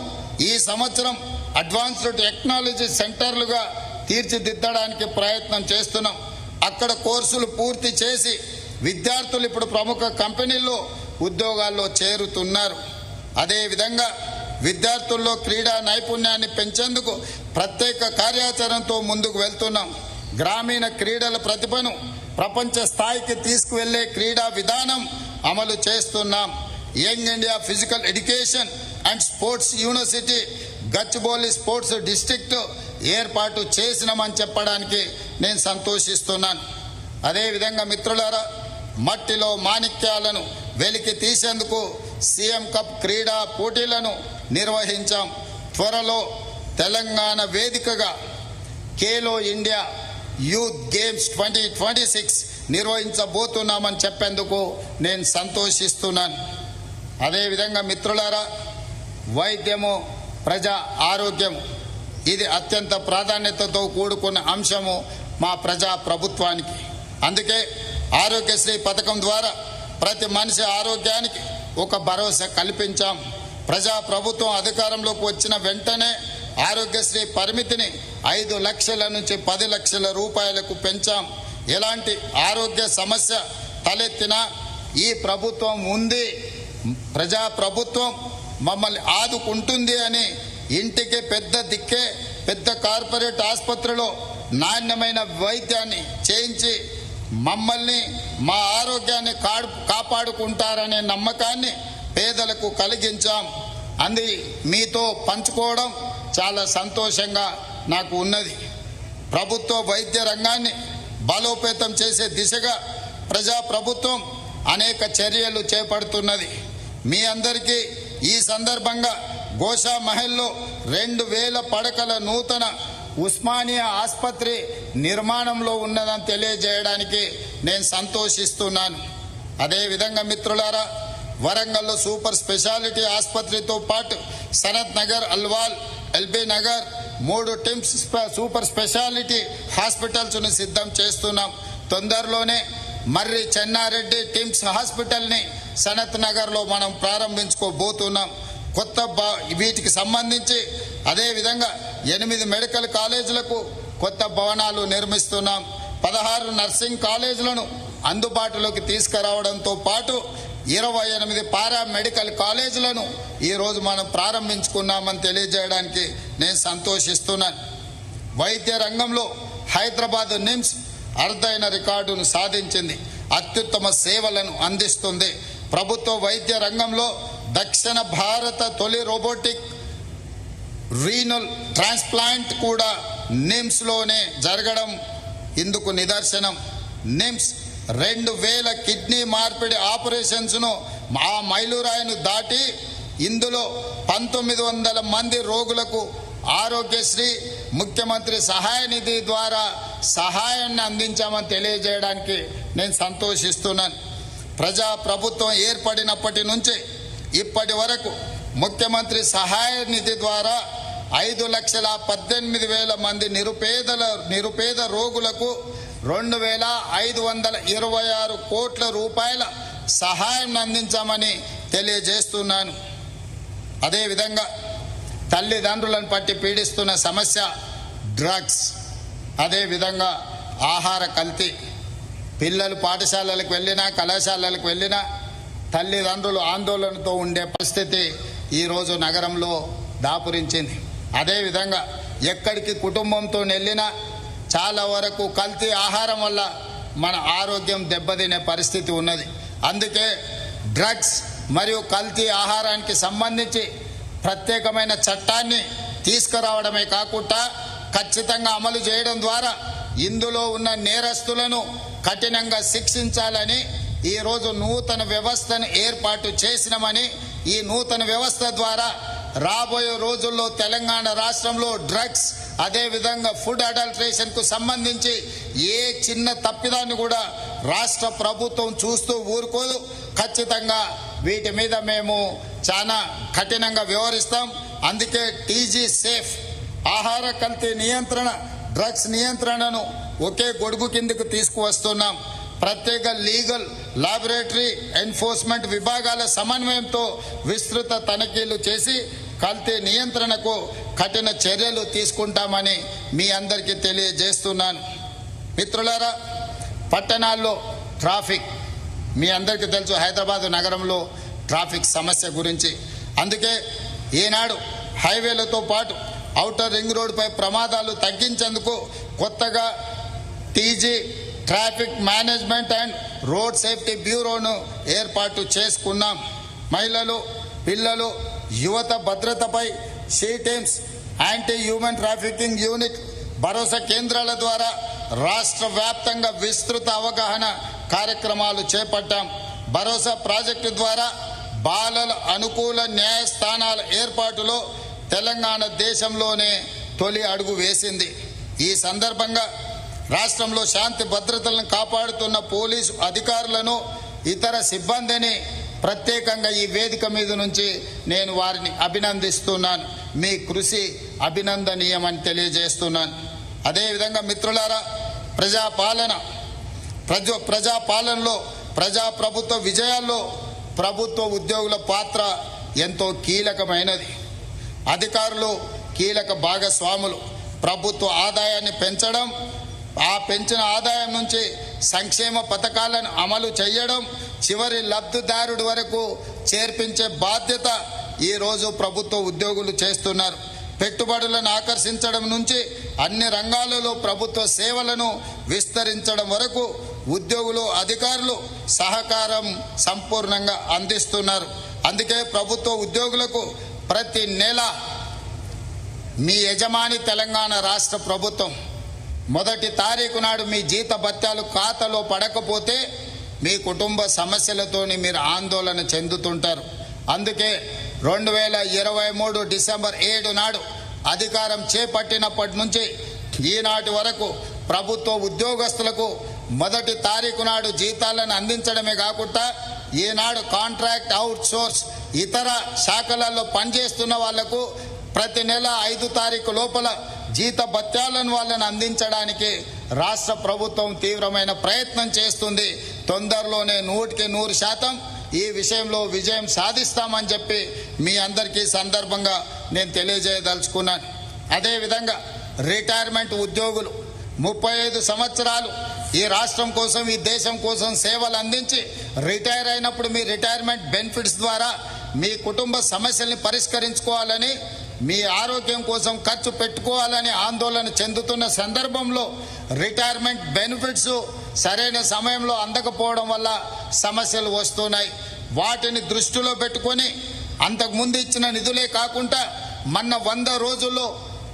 ఈ సంవత్సరం అడ్వాన్స్డ్ టెక్నాలజీ సెంటర్లుగా తీర్చిదిద్దడానికి ప్రయత్నం చేస్తున్నాం. అక్కడ కోర్సులు పూర్తి చేసి విద్యార్థులు ఇప్పుడు ప్రముఖ కంపెనీల్లో ఉద్యోగాల్లో చేరుతున్నారు. అదేవిధంగా విద్యార్థుల్లో క్రీడా నైపుణ్యాన్ని పెంచేందుకు ప్రత్యేక కార్యాచరణతో ముందుకు వెళ్తున్నాం. గ్రామీణ క్రీడల ప్రతిభను ప్రపంచ స్థాయికి తీసుకువెళ్లే క్రీడా విధానం అమలు చేస్తున్నాం. Young India physical education and sports university Gachibowli sports district ఏర్పాటు చేసినామని చెప్పడానికి నేను సంతోషిస్తున్నాను. అదేవిధంగా మిత్రులారా, మట్టిలో మాణిక్యాలను వెలికి తీసేందుకు సీఎం కప్ క్రీడా పోటీలను నిర్వహించాం. త్వరలో తెలంగాణ వేదికగా ఖేలో ఇండియా యూత్ గేమ్స్ 2026 నిర్వహించబోతున్నామని చెప్పేందుకు నేను సంతోషిస్తున్నాను. అదేవిధంగా మిత్రులారా, వైద్యము ప్రజా ఆరోగ్యం ఇది అత్యంత ప్రాధాన్యతతో కూడుకున్న అంశము మా ప్రజా ప్రభుత్వానికి. అందుకే ఆరోగ్యశ్రీ పథకం ద్వారా ప్రతి మనిషి ఆరోగ్యానికి ఒక భరోసా కల్పించాం. ప్రజా ప్రభుత్వం అధికారంలోకి వచ్చిన వెంటనే ఆరోగ్యశ్రీ పరిమితిని 5 లక్షల నుంచి 10 లక్షల రూపాయలకు పెంచాం. ఎలాంటి ఆరోగ్య సమస్య తలెత్తినా ఈ ప్రభుత్వం ఉంది, ప్రజా ప్రభుత్వం మమ్మల్ని ఆదుకుంటుంది అని ఇంటికి పెద్ద దిక్కే పెద్ద కార్పొరేట్ ఆసుపత్రిలో నాణ్యమైన వైద్యాన్ని చేయించి మమ్మల్ని మా ఆరోగ్యాన్ని కాపాడుకుంటారనే నమ్మకాన్ని పేదలకు కలిగించాం. అది మీతో పంచుకోవడం చాలా సంతోషంగా నాకు ఉన్నది. ప్రభుత్వ వైద్య రంగాన్ని బలోపేతం చేసే దిశగా ప్రజా ప్రభుత్వం అనేక చర్యలు చేపడుతున్నది. మీ అందరికీ ఈ సందర్భంగా గోషా మహల్లో 2000 పడకల నూతన ఉస్మానియా ఆసుపత్రి నిర్మాణంలో ఉన్నదని తెలియజేయడానికి నేను సంతోషిస్తున్నాను. అదేవిధంగా మిత్రులారా, వరంగల్లో సూపర్ స్పెషాలిటీ ఆసుపత్రితో పాటు Sanath Nagar, Alwal, LB Nagar 3 TIMS super speciality హాస్పిటల్స్ను సిద్ధం చేస్తున్నాం. తొందరలోనే మర్రి చెన్నారెడ్డి టిమ్స్ హాస్పిటల్ని సనత్ నగర్లో మనం ప్రారంభించుకోబోతున్నాం. కొత్త వీటికి సంబంధించి అదేవిధంగా 8 మెడికల్ కాలేజీలకు కొత్త భవనాలు నిర్మిస్తున్నాం. 16 నర్సింగ్ కాలేజీలను అందుబాటులోకి తీసుకురావడంతో పాటు 28 పారామెడికల్ కాలేజీలను ఈరోజు మనం ప్రారంభించుకున్నామని తెలియజేయడానికి నేను సంతోషిస్తున్నాను. వైద్య రంగంలో హైదరాబాద్ నిమ్స్ అరుదైన రికార్డును సాధించింది, అత్యుత్తమ సేవలను అందిస్తుంది. ప్రభుత్వ వైద్య రంగంలో దక్షిణ భారత తొలి రోబోటిక్ రీనల్ ట్రాన్స్ప్లాంట్ కూడా నిమ్స్లోనే జరగడం ఇందుకు నిదర్శనం. నిమ్స్ 2000 కిడ్నీ మార్పిడి ఆపరేషన్స్ను ఆ మైలురాయిను దాటి ఇందులో 1900 మంది రోగులకు ఆరోగ్యశ్రీ ముఖ్యమంత్రి సహాయ నిధి ద్వారా సహాయాన్ని అందించామని తెలియజేయడానికి నేను సంతోషిస్తున్నాను. ప్రజా ప్రభుత్వం ఏర్పడినప్పటి నుంచి ఇప్పటి వరకు ముఖ్యమంత్రి సహాయ నిధి ద్వారా 5,18,000 మంది నిరుపేద రోగులకు 2,526 కోట్ల రూపాయల సహాయం అందించామని తెలియజేస్తున్నాను. అదేవిధంగా తల్లిదండ్రులను పట్టి పీడిస్తున్న సమస్య డ్రగ్స్, అదేవిధంగా ఆహార కల్తీ. పిల్లలు పాఠశాలలకు వెళ్ళినా కళాశాలలకు వెళ్ళినా తల్లిదండ్రులు ఆందోళనతో ఉండే పరిస్థితి ఈరోజు నగరంలో దాపురించింది. అదేవిధంగా ఎక్కడికి కుటుంబంతో వెళ్ళినా చాలా వరకు కల్తీ ఆహారం వల్ల మన ఆరోగ్యం దెబ్బతినే పరిస్థితి ఉన్నది. అందుకే డ్రగ్స్ మరియు కల్తీ ఆహారానికి సంబంధించి ప్రత్యేకమైన చట్టాన్ని తీసుకురావడమే కాకుండా ఖచ్చితంగా అమలు చేయడం ద్వారా ఇందులో ఉన్న నేరస్తులను కఠినంగా శిక్షించాలని ఈరోజు నూతన వ్యవస్థను ఏర్పాటు చేసినామని, ఈ నూతన వ్యవస్థ ద్వారా రాబోయే రోజుల్లో తెలంగాణ రాష్ట్రంలో డ్రగ్స్ అదేవిధంగా ఫుడ్ అడల్ట్రేషన్కు సంబంధించి ఏ చిన్న తప్పిదాన్ని కూడా రాష్ట్ర ప్రభుత్వం చూస్తూ ఊరుకోదు. ఖచ్చితంగా వీటి మీద మేము చాలా కఠినంగా వ్యవహరిస్తాం. అందుకే టీజీ సేఫ్ ఆహార కల్తీ నియంత్రణ, డ్రగ్స్ నియంత్రణను ఒకే గొడుగు కిందకు తీసుకువస్తున్నాం. ప్రత్యేక లీగల్, లాబొరేటరీ, ఎన్ఫోర్స్మెంట్ విభాగాల సమన్వయంతో విస్తృత తనిఖీలు చేసి కల్తీ నియంత్రణకు కఠిన చర్యలు తీసుకుంటామని మీ అందరికీ తెలియజేస్తున్నాను. మిత్రులారా, పట్టణాల్లో ట్రాఫిక్ మీ అందరికీ తెలుసు, హైదరాబాద్ నగరంలో ట్రాఫిక్ సమస్య గురించి. అందుకే ఈనాడు హైవేలతో పాటు ఔటర్ రింగ్ రోడ్డుపై ప్రమాదాలు తగ్గించేందుకు కొత్తగా TG traffic management and road safety బ్యూరోను ఏర్పాటు చేసుకున్నాం. మహిళలు, పిల్లలు, యువత భద్రతపై she teams, anti human trafficking unit, Bharosa కేంద్రాల ద్వారా రాష్ట్ర వ్యాప్తంగా విస్తృత అవగాహన కార్యక్రమాలు చేపట్టాం. భరోసా ప్రాజెక్టు ద్వారా బాలల అనుకూల న్యాయస్థానాల ఏర్పాటులో తెలంగాణ దేశంలోనే తొలి అడుగు వేసింది. ఈ సందర్భంగా రాష్ట్రంలో శాంతి భద్రతలను కాపాడుతున్న పోలీసు అధికారులను, ఇతర సిబ్బందిని ప్రత్యేకంగా ఈ వేదిక మీద నుంచి నేను వారిని అభినందిస్తున్నాను. మీ కృషి అభినందనీయమని తెలియజేస్తున్నాను. అదేవిధంగా మిత్రులారా, ప్రజాపాలనలో, ప్రజాప్రభుత్వ విజయాల్లో ప్రభుత్వ ఉద్యోగుల పాత్ర ఎంతో కీలకమైనది. అధికారులు కీలక భాగస్వాములు. ప్రభుత్వ ఆదాయాన్ని పెంచడం, ఆ పెంచిన ఆదాయం నుంచి సంక్షేమ పథకాలను అమలు చేయడం, చివరి లబ్ధిదారుడి వరకు చేర్పించే బాధ్యత ఈరోజు ప్రభుత్వ ఉద్యోగులు చేస్తున్నారు. పెట్టుబడులను ఆకర్షించడం నుంచి అన్ని రంగాలలో ప్రభుత్వ సేవలను విస్తరించడం వరకు ఉద్యోగులు, అధికారులు సహకారం సంపూర్ణంగా అందిస్తున్నారు. అందుకే ప్రభుత్వ ఉద్యోగులకు ప్రతి నెల మీ యజమాని తెలంగాణ రాష్ట్ర ప్రభుత్వం మొదటి తారీఖు నాడు మీ జీత భత్యాలు ఖాతాలో పడకపోతే మీ కుటుంబ సమస్యలతోని మీరు ఆందోళన చెందుతుంటారు. అందుకే 2023 డిసెంబర్ 7 నాడు అధికారం చేపట్టినప్పటి నుంచి ఈనాటి వరకు ప్రభుత్వ ఉద్యోగస్తులకు మొదటి తారీఖు నాడు జీతాలను అందించడమే కాకుండా ఈనాడు కాంట్రాక్ట్, అవుట్ సోర్స్, ఇతర శాఖలలో పనిచేస్తున్న వాళ్లకు ప్రతి నెల 5 తారీఖు లోపల జీత భత్యాలను వాళ్ళని అందించడానికి రాష్ట్ర ప్రభుత్వం తీవ్రమైన ప్రయత్నం చేస్తుంది. తొందరలోనే 100% ఈ విషయంలో విజయం సాధిస్తామని చెప్పి మీ అందరికీ సందర్భంగా నేను తెలియజేయదలుచుకున్నాను. అదేవిధంగా రిటైర్మెంట్ ఉద్యోగులు 35 సంవత్సరాలు ఈ రాష్ట్రం కోసం, ఈ దేశం కోసం సేవలు అందించి రిటైర్ అయినప్పుడు మీ రిటైర్మెంట్ బెనిఫిట్స్ ద్వారా మీ కుటుంబ సమస్యల్ని పరిష్కరించుకోవాలని, మీ ఆరోగ్యం కోసం ఖర్చు పెట్టుకోవాలని ఆందోళన చెందుతున్న సందర్భంలో రిటైర్మెంట్ బెనిఫిట్స్ సరైన సమయంలో అందకపోవడం వల్ల సమస్యలు వస్తున్నాయి. వాటిని దృష్టిలో పెట్టుకొని అంతకుముందు ఇచ్చిన నిధులే కాకుండా మొన్న 100 రోజుల్లో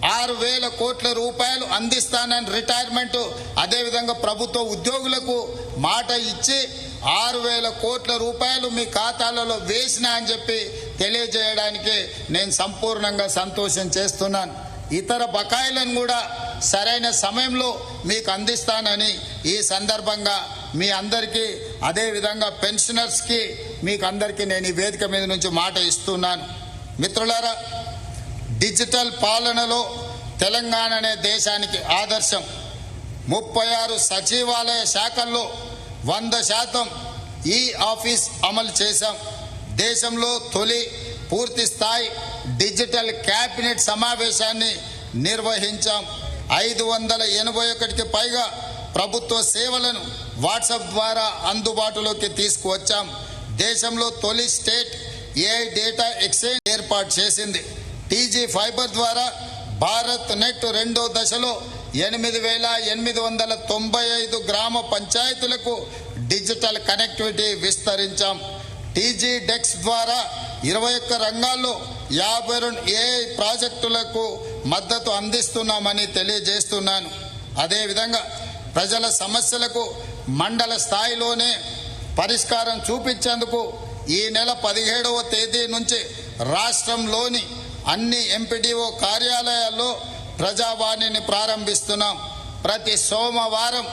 6,000 కోట్ల రూపాయలు అందిస్తానని రిటైర్మెంట్, అదేవిధంగా ప్రభుత్వ ఉద్యోగులకు మాట ఇచ్చి 6,000 కోట్ల రూపాయలు మీ ఖాతాలలో వేసినా అని చెప్పి తెలియజేయడానికి నేను సంపూర్ణంగా సంతోషం చేస్తున్నాను. ఇతర బకాయిలను కూడా సరైన సమయంలో మీకు అందిస్తానని ఈ సందర్భంగా మీ అందరికీ, అదేవిధంగా పెన్షనర్స్కి, మీకు అందరికీ నేను ఈ వేదిక మీద నుంచి మాట ఇస్తున్నాను. మిత్రులారా, డిజిటల్ పాలనలో తెలంగాణ అనే దేశానికి ఆదర్శం. 36 సచివాలయ శాఖల్లో 100% ఈ ఆఫీస్ అమలు చేశాం. దేశంలో తొలి పూర్తి స్థాయి డిజిటల్ క్యాబినెట్ సమావేశాన్ని నిర్వహించాం. 581కి పైగా ప్రభుత్వ సేవలను వాట్సాప్ ద్వారా అందుబాటులోకి తీసుకువచ్చాం. దేశంలో తొలి స్టేట్ ఏఐ డేటా ఎక్స్చేంజ్ ఏర్పాటు చేసింది. టీజీ ఫైబర్ ద్వారా భారత్ నెట్ 2వ దశలో 8,895 గ్రామ పంచాయతీలకు డిజిటల్ కనెక్టివిటీ విస్తరించాం. టీజీ డెక్స్ ద్వారా 21 రంగాల్లో 52 ఏఐ ప్రాజెక్టులకు మద్దతు అందిస్తున్నామని తెలియజేస్తున్నాను. అదేవిధంగా ప్రజల సమస్యలకు మండల స్థాయిలోనే పరిష్కారం చూపించేందుకు ఈ నెల 17వ తేదీ నుంచి రాష్ట్రంలోని అన్ని ఎంపీడీఓ కార్యాలయాల్లో ప్రజావాణిని ప్రారంభిస్తున్నాం. ప్రతి సోమవారం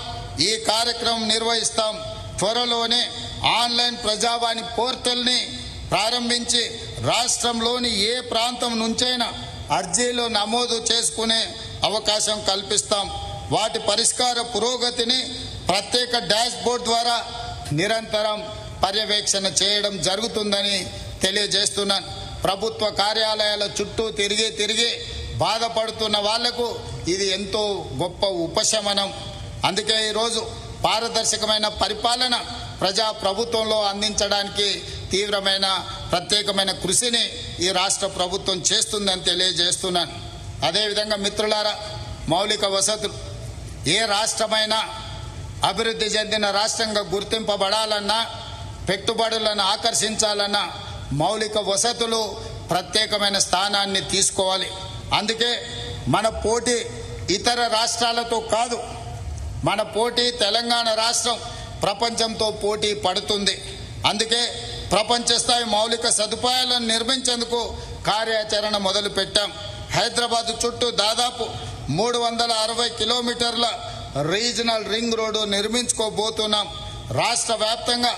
ఈ కార్యక్రమం నిర్వహిస్తాం. త్వరలోనే ఆన్లైన్ ప్రజావాణి పోర్టల్ని ప్రారంభించి రాష్ట్రంలోని ఏ ప్రాంతం నుంచైనా అర్జీలు నమోదు చేసుకునే అవకాశం కల్పిస్తాం. వాటి పరిష్కార పురోగతిని ప్రత్యేక డాష్ బోర్డ్ ద్వారా నిరంతరం పర్యవేక్షణ చేయడం జరుగుతుందని తెలియజేస్తున్నాను. ప్రభుత్వ కార్యాలయాల చుట్టూ తిరిగి బాధపడుతున్న వాళ్లకు ఇది ఎంతో గొప్ప ఉపశమనం. అందుకే ఈరోజు పారదర్శకమైన పరిపాలన ప్రజా ప్రభుత్వంలో అందించడానికి తీవ్రమైన ప్రత్యేకమైన కృషిని ఈ రాష్ట్ర ప్రభుత్వం చేస్తుందని తెలియజేస్తున్నాను. అదేవిధంగా మిత్రులారా, మౌలిక వసతులు ఏ రాష్ట్రమైనా అభివృద్ధి చెందిన రాష్ట్రంగా గుర్తింపబడాలన్నా, పెట్టుబడులను ఆకర్షించాలన్నా మౌలిక వసతులు ప్రత్యేకమైన స్థానాన్ని తీసుకోవాలి. అందుకే మన పోటీ ఇతర రాష్ట్రాలతో కాదు, మన పోటీ తెలంగాణ రాష్ట్రం ప్రపంచంతో పోటీ పడుతుంది. అందుకే ప్రపంచ స్థాయి మౌలిక సదుపాయాలను నిర్మించేందుకు కార్యాచరణ మొదలుపెట్టాం. హైదరాబాద్ చుట్టూ దాదాపు 360 కిలోమీటర్ల రీజనల్ రింగ్ రోడ్డు నిర్మించుకోబోతున్నాం. రాష్ట్ర వ్యాప్తంగా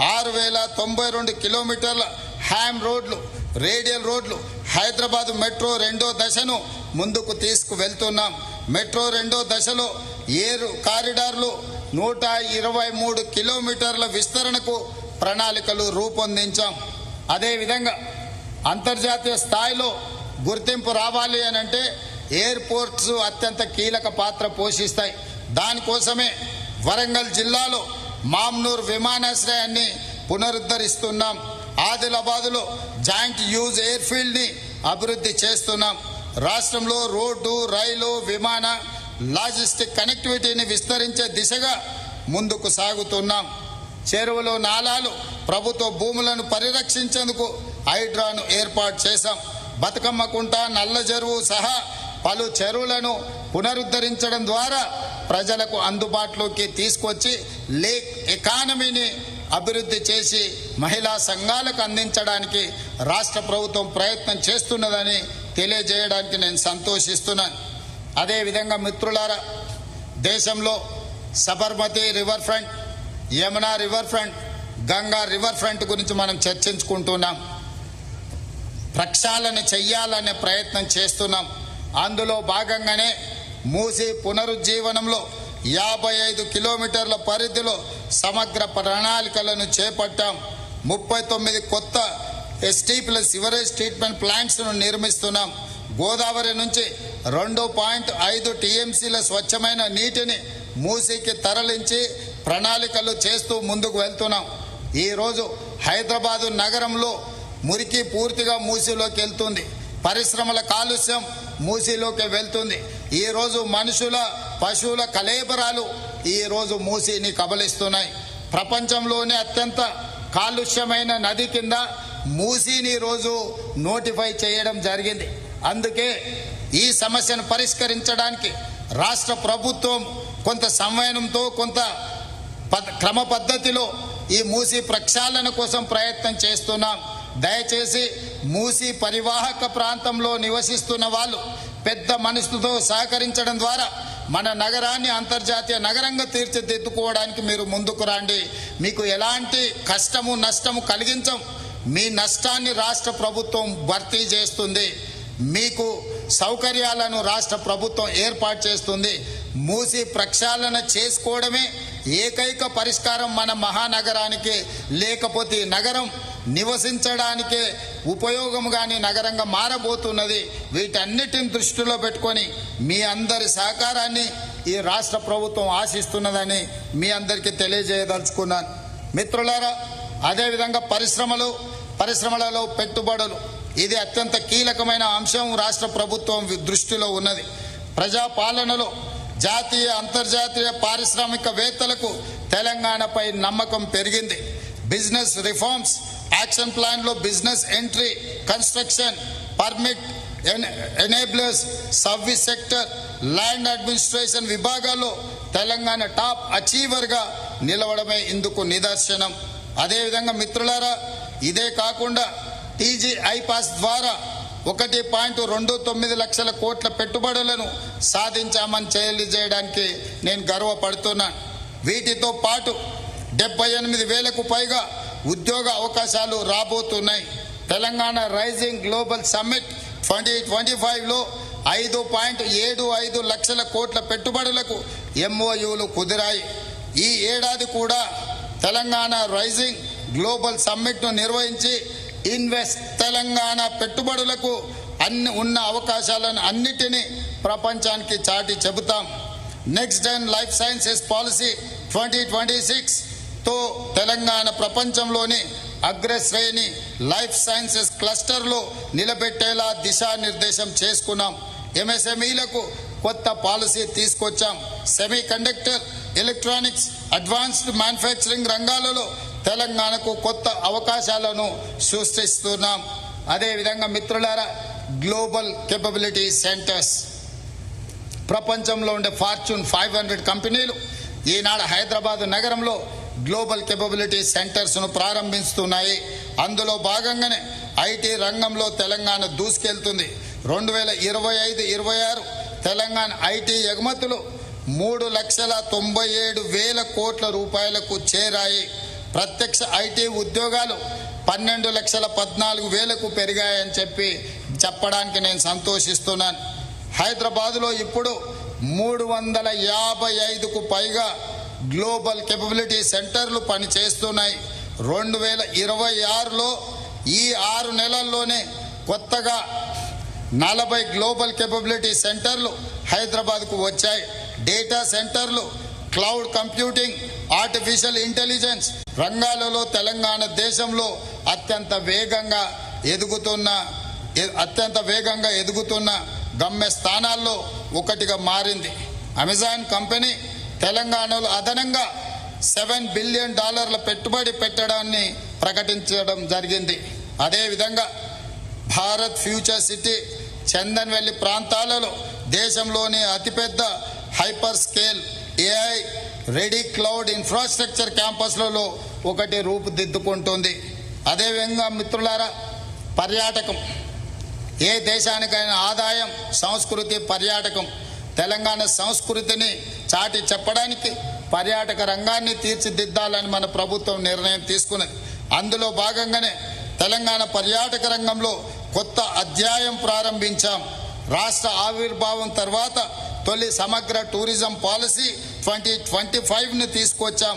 6092 కిలోమీటర్ల హ్యామ్ రోడ్లు, రేడియల్ రోడ్లు, హైదరాబాద్ మెట్రో 2వ దశను ముందుకు తీసుకువెళ్తున్నాం. మెట్రో 2వ దశలో 7 కారిడార్లు, 123 కిలోమీటర్ల విస్తరణకు ప్రణాళికలు రూపొందించాం. అదేవిధంగా అంతర్జాతీయ స్థాయిలో గుర్తింపు రావాలి అనంటే ఎయిర్పోర్ట్స్ అత్యంత కీలక పాత్ర పోషిస్తాయి. దానికోసమే వరంగల్ జిల్లాలో మామ్నూర్ విమానాశ్రయాన్ని పునరుద్ధరిస్తున్నాం. ఆదిలాబాద్లో జాయింట్ యూజ్ ఎయిర్ఫీల్డ్ని అభివృద్ధి చేస్తున్నాం. రాష్ట్రంలో రోడ్డు, రైలు, విమాన, లాజిస్టిక్ కనెక్టివిటీని విస్తరించే దిశగా ముందుకు సాగుతున్నాం. చెరువులు, నాలాలు, ప్రభుత్వ భూములను పరిరక్షించేందుకు హైడ్రాను ఏర్పాటు చేశాం. బతుకమ్మ కుంట, నల్ల చెరువు సహా పలు చెరువులను పునరుద్ధరించడం ద్వారా ప్రజలకు అందుబాటులోకి తీసుకొచ్చి లేక్ ఎకానమీని అభివృద్ధి చేసి మహిళా సంఘాలకు అందించడానికి రాష్ట్ర ప్రభుత్వం ప్రయత్నం చేస్తున్నదని తెలియజేయడానికి నేను సంతోషిస్తున్నాను. అదేవిధంగా మిత్రులారా, దేశంలో Sabarmati river front, Yamuna river front, Ganga river front గురించి మనం చర్చించుకుంటున్నాం. ప్రక్షాళన చెయ్యాలనే ప్రయత్నం చేస్తున్నాం. అందులో భాగంగానే మూసీ పునరుజ్జీవనంలో 55 కిలోమీటర్ల పరిధిలో సమగ్ర ప్రణాళికలను చేపట్టాం. 39 కొత్త ST+ సివరేజ్ ట్రీట్మెంట్ ప్లాంట్స్ను నిర్మిస్తున్నాం. గోదావరి నుంచి 2.5 TMCల స్వచ్ఛమైన నీటిని మూసీకి తరలించి ప్రణాళికలు చేస్తూ ముందుకు వెళ్తున్నాం. ఈరోజు హైదరాబాదు నగరంలో మురికి పూర్తిగా మూసీలోకి వెళ్తుంది. పరిశ్రమల కాలుష్యం మూసీలోకి వెళ్తుంది. ఈరోజు మనుషుల, పశువుల కళేబరాలు ఈరోజు మూసీని కబలిస్తున్నాయి. ప్రపంచంలోనే అత్యంత కాలుష్యమైన నది కింద మూసీని ఈరోజు నోటిఫై చేయడం జరిగింది. అందుకే ఈ సమస్యను పరిష్కరించడానికి రాష్ట్ర ప్రభుత్వం కొంత సంవయనంతో, కొంత క్రమ పద్ధతిలో ఈ మూసీ ప్రక్షాళన కోసం ప్రయత్నం చేస్తున్నాం. దయచేసి మూసీ పరివాహక ప్రాంతంలో నివసిస్తున్న వాళ్ళు పెద్ద మనసుతో సహకరించడం ద్వారా మన నగరాన్ని అంతర్జాతీయ నగరంగా తీర్చిదిద్దుకోవడానికి మీరు ముందుకు రండి. మీకు ఎలాంటి కష్టము, నష్టము కలిగించం. మీ నష్టాన్ని రాష్ట్ర ప్రభుత్వం భర్తీ చేస్తుంది. మీకు సౌకర్యాలను రాష్ట్ర ప్రభుత్వం ఏర్పాటు చేస్తుంది. మూసీ ప్రక్షాళన చేసుకోవడమే ఏకైక పరిష్కారం మన మహానగరానికి. లేకపోతే నగరం నివసించడానికే ఉపయోగంగాని నగరంగా మారబోతున్నది. వీటన్నిటిని దృష్టిలో పెట్టుకొని మీ అందరి సహకారాన్ని ఈ రాష్ట్ర ప్రభుత్వం ఆశిస్తున్నదని మీ అందరికీ తెలియజేయదలుచుకున్నాను. మిత్రులారా, అదేవిధంగా పరిశ్రమలలో పెట్టుబడులు, ఇది అత్యంత కీలకమైన అంశం రాష్ట్ర ప్రభుత్వం దృష్టిలో ఉన్నది. ప్రజాపాలనలో జాతీయ, అంతర్జాతీయ పారిశ్రామికవేత్తలకు తెలంగాణపై నమ్మకం పెరిగింది. బిజినెస్ రిఫార్మ్స్ యాక్షన్ ప్లాన్ లో business entry, construction, permit, enablers, service sector, land administration విభాగాల్లో తెలంగాణ టాప్ అచీవర్ గా నిలవడమే ఇందుకు నిదర్శనం. అదేవిధంగా మిత్రులారా, ఇదే కాకుండా టీజీ ఐపాస్ ద్వారా 1.29 లక్షల కోట్ల పెట్టుబడులను సాధించామని తెలియజేయడానికి నేను గర్వపడుతున్నాను. వీటితో పాటు 78,000కు పైగా ఉద్యోగ అవకాశాలు రాబోతున్నాయి. తెలంగాణ రైజింగ్ గ్లోబల్ సమ్మిట్ 2025లో 5.75 లక్షల కోట్ల పెట్టుబడులకు MOUలు కుదిరాయి. ఈ ఏడాది కూడా తెలంగాణ రైజింగ్ గ్లోబల్ సమ్మిట్ను నిర్వహించి ఇన్వెస్ట్ తెలంగాణ పెట్టుబడులకు ఉన్న అవకాశాలను అన్నిటినీ ప్రపంచానికి చాటి చెబుతాం. Next gen life sciences policy 2026తో తెలంగాణ ప్రపంచంలోని అగ్రశ్రేణి లైఫ్ సైన్సెస్ క్లస్టర్లో నిలబెట్టేలా దిశానిర్దేశం చేసుకున్నాం. MSMEలకు కొత్త పాలసీ తీసుకొచ్చాం. Semi conductor, electronics, advanced manufacturing రంగాలలో తెలంగాణకు కొత్త అవకాశాలను సృష్టిస్తున్నాం. అదేవిధంగా మిత్రులారా, గ్లోబల్ కేపబిలిటీ సెంటర్స్, ప్రపంచంలో ఉండే ఫార్చ్యూన్ 500 కంపెనీలు ఈనాడు హైదరాబాద్ నగరంలో గ్లోబల్ కేపబిలిటీ సెంటర్స్ను ప్రారంభిస్తున్నాయి. అందులో భాగంగానే ఐటీ రంగంలో తెలంగాణ దూసుకెళ్తుంది. 2025-26 తెలంగాణ ఐటీ ఎగుమతులు 3,97,000 కోట్ల రూపాయలకు చేరాయి. ప్రత్యక్ష ఐటీ ఉద్యోగాలు 12,14,000కు పెరిగాయని చెప్పడానికి నేను సంతోషిస్తున్నాను. హైదరాబాదులో ఇప్పుడు 355కు పైగా గ్లోబల్ కేపబిలిటీ సెంటర్లు పనిచేస్తున్నాయి. 2026లో ఈ 6 నెలల్లోనే కొత్తగా 40 గ్లోబల్ కేపబిలిటీ సెంటర్లు హైదరాబాద్కు వచ్చాయి. డేటా సెంటర్లు, క్లౌడ్ కంప్యూటింగ్, ఆర్టిఫిషియల్ ఇంటెలిజెన్స్ రంగాలలో తెలంగాణ దేశంలో అత్యంత వేగంగా ఎదుగుతున్న గమ్య స్థానాల్లో ఒకటిగా మారింది. అమెజాన్ కంపెనీ తెలంగాణలో అదనంగా $7 బిలియన్ పెట్టుబడి పెట్టడాన్ని ప్రకటించడం జరిగింది. అదేవిధంగా భారత్ ఫ్యూచర్ సిటీ చందన్వెల్లి ప్రాంతాలలో దేశంలోని అతిపెద్ద hyper scale AI ready cloud infrastructure క్యాంపస్లలో ఒకటి రూపుదిద్దుకుంటుంది. అదేవిధంగా మిత్రులారా, పర్యాటకం, ఏ దేశానికైనా ఆదాయం, సంస్కృతి, పర్యాటకం. తెలంగాణ సంస్కృతిని చాటి చెప్పడానికి పర్యాటక రంగాన్ని తీర్చిదిద్దాలని మన ప్రభుత్వం నిర్ణయం తీసుకున్నది. అందులో భాగంగానే తెలంగాణ పర్యాటక రంగంలో కొత్త అధ్యాయం ప్రారంభించాం. రాష్ట్ర ఆవిర్భావం తర్వాత తొలి సమగ్ర టూరిజం పాలసీ 2025ను తీసుకొచ్చాం.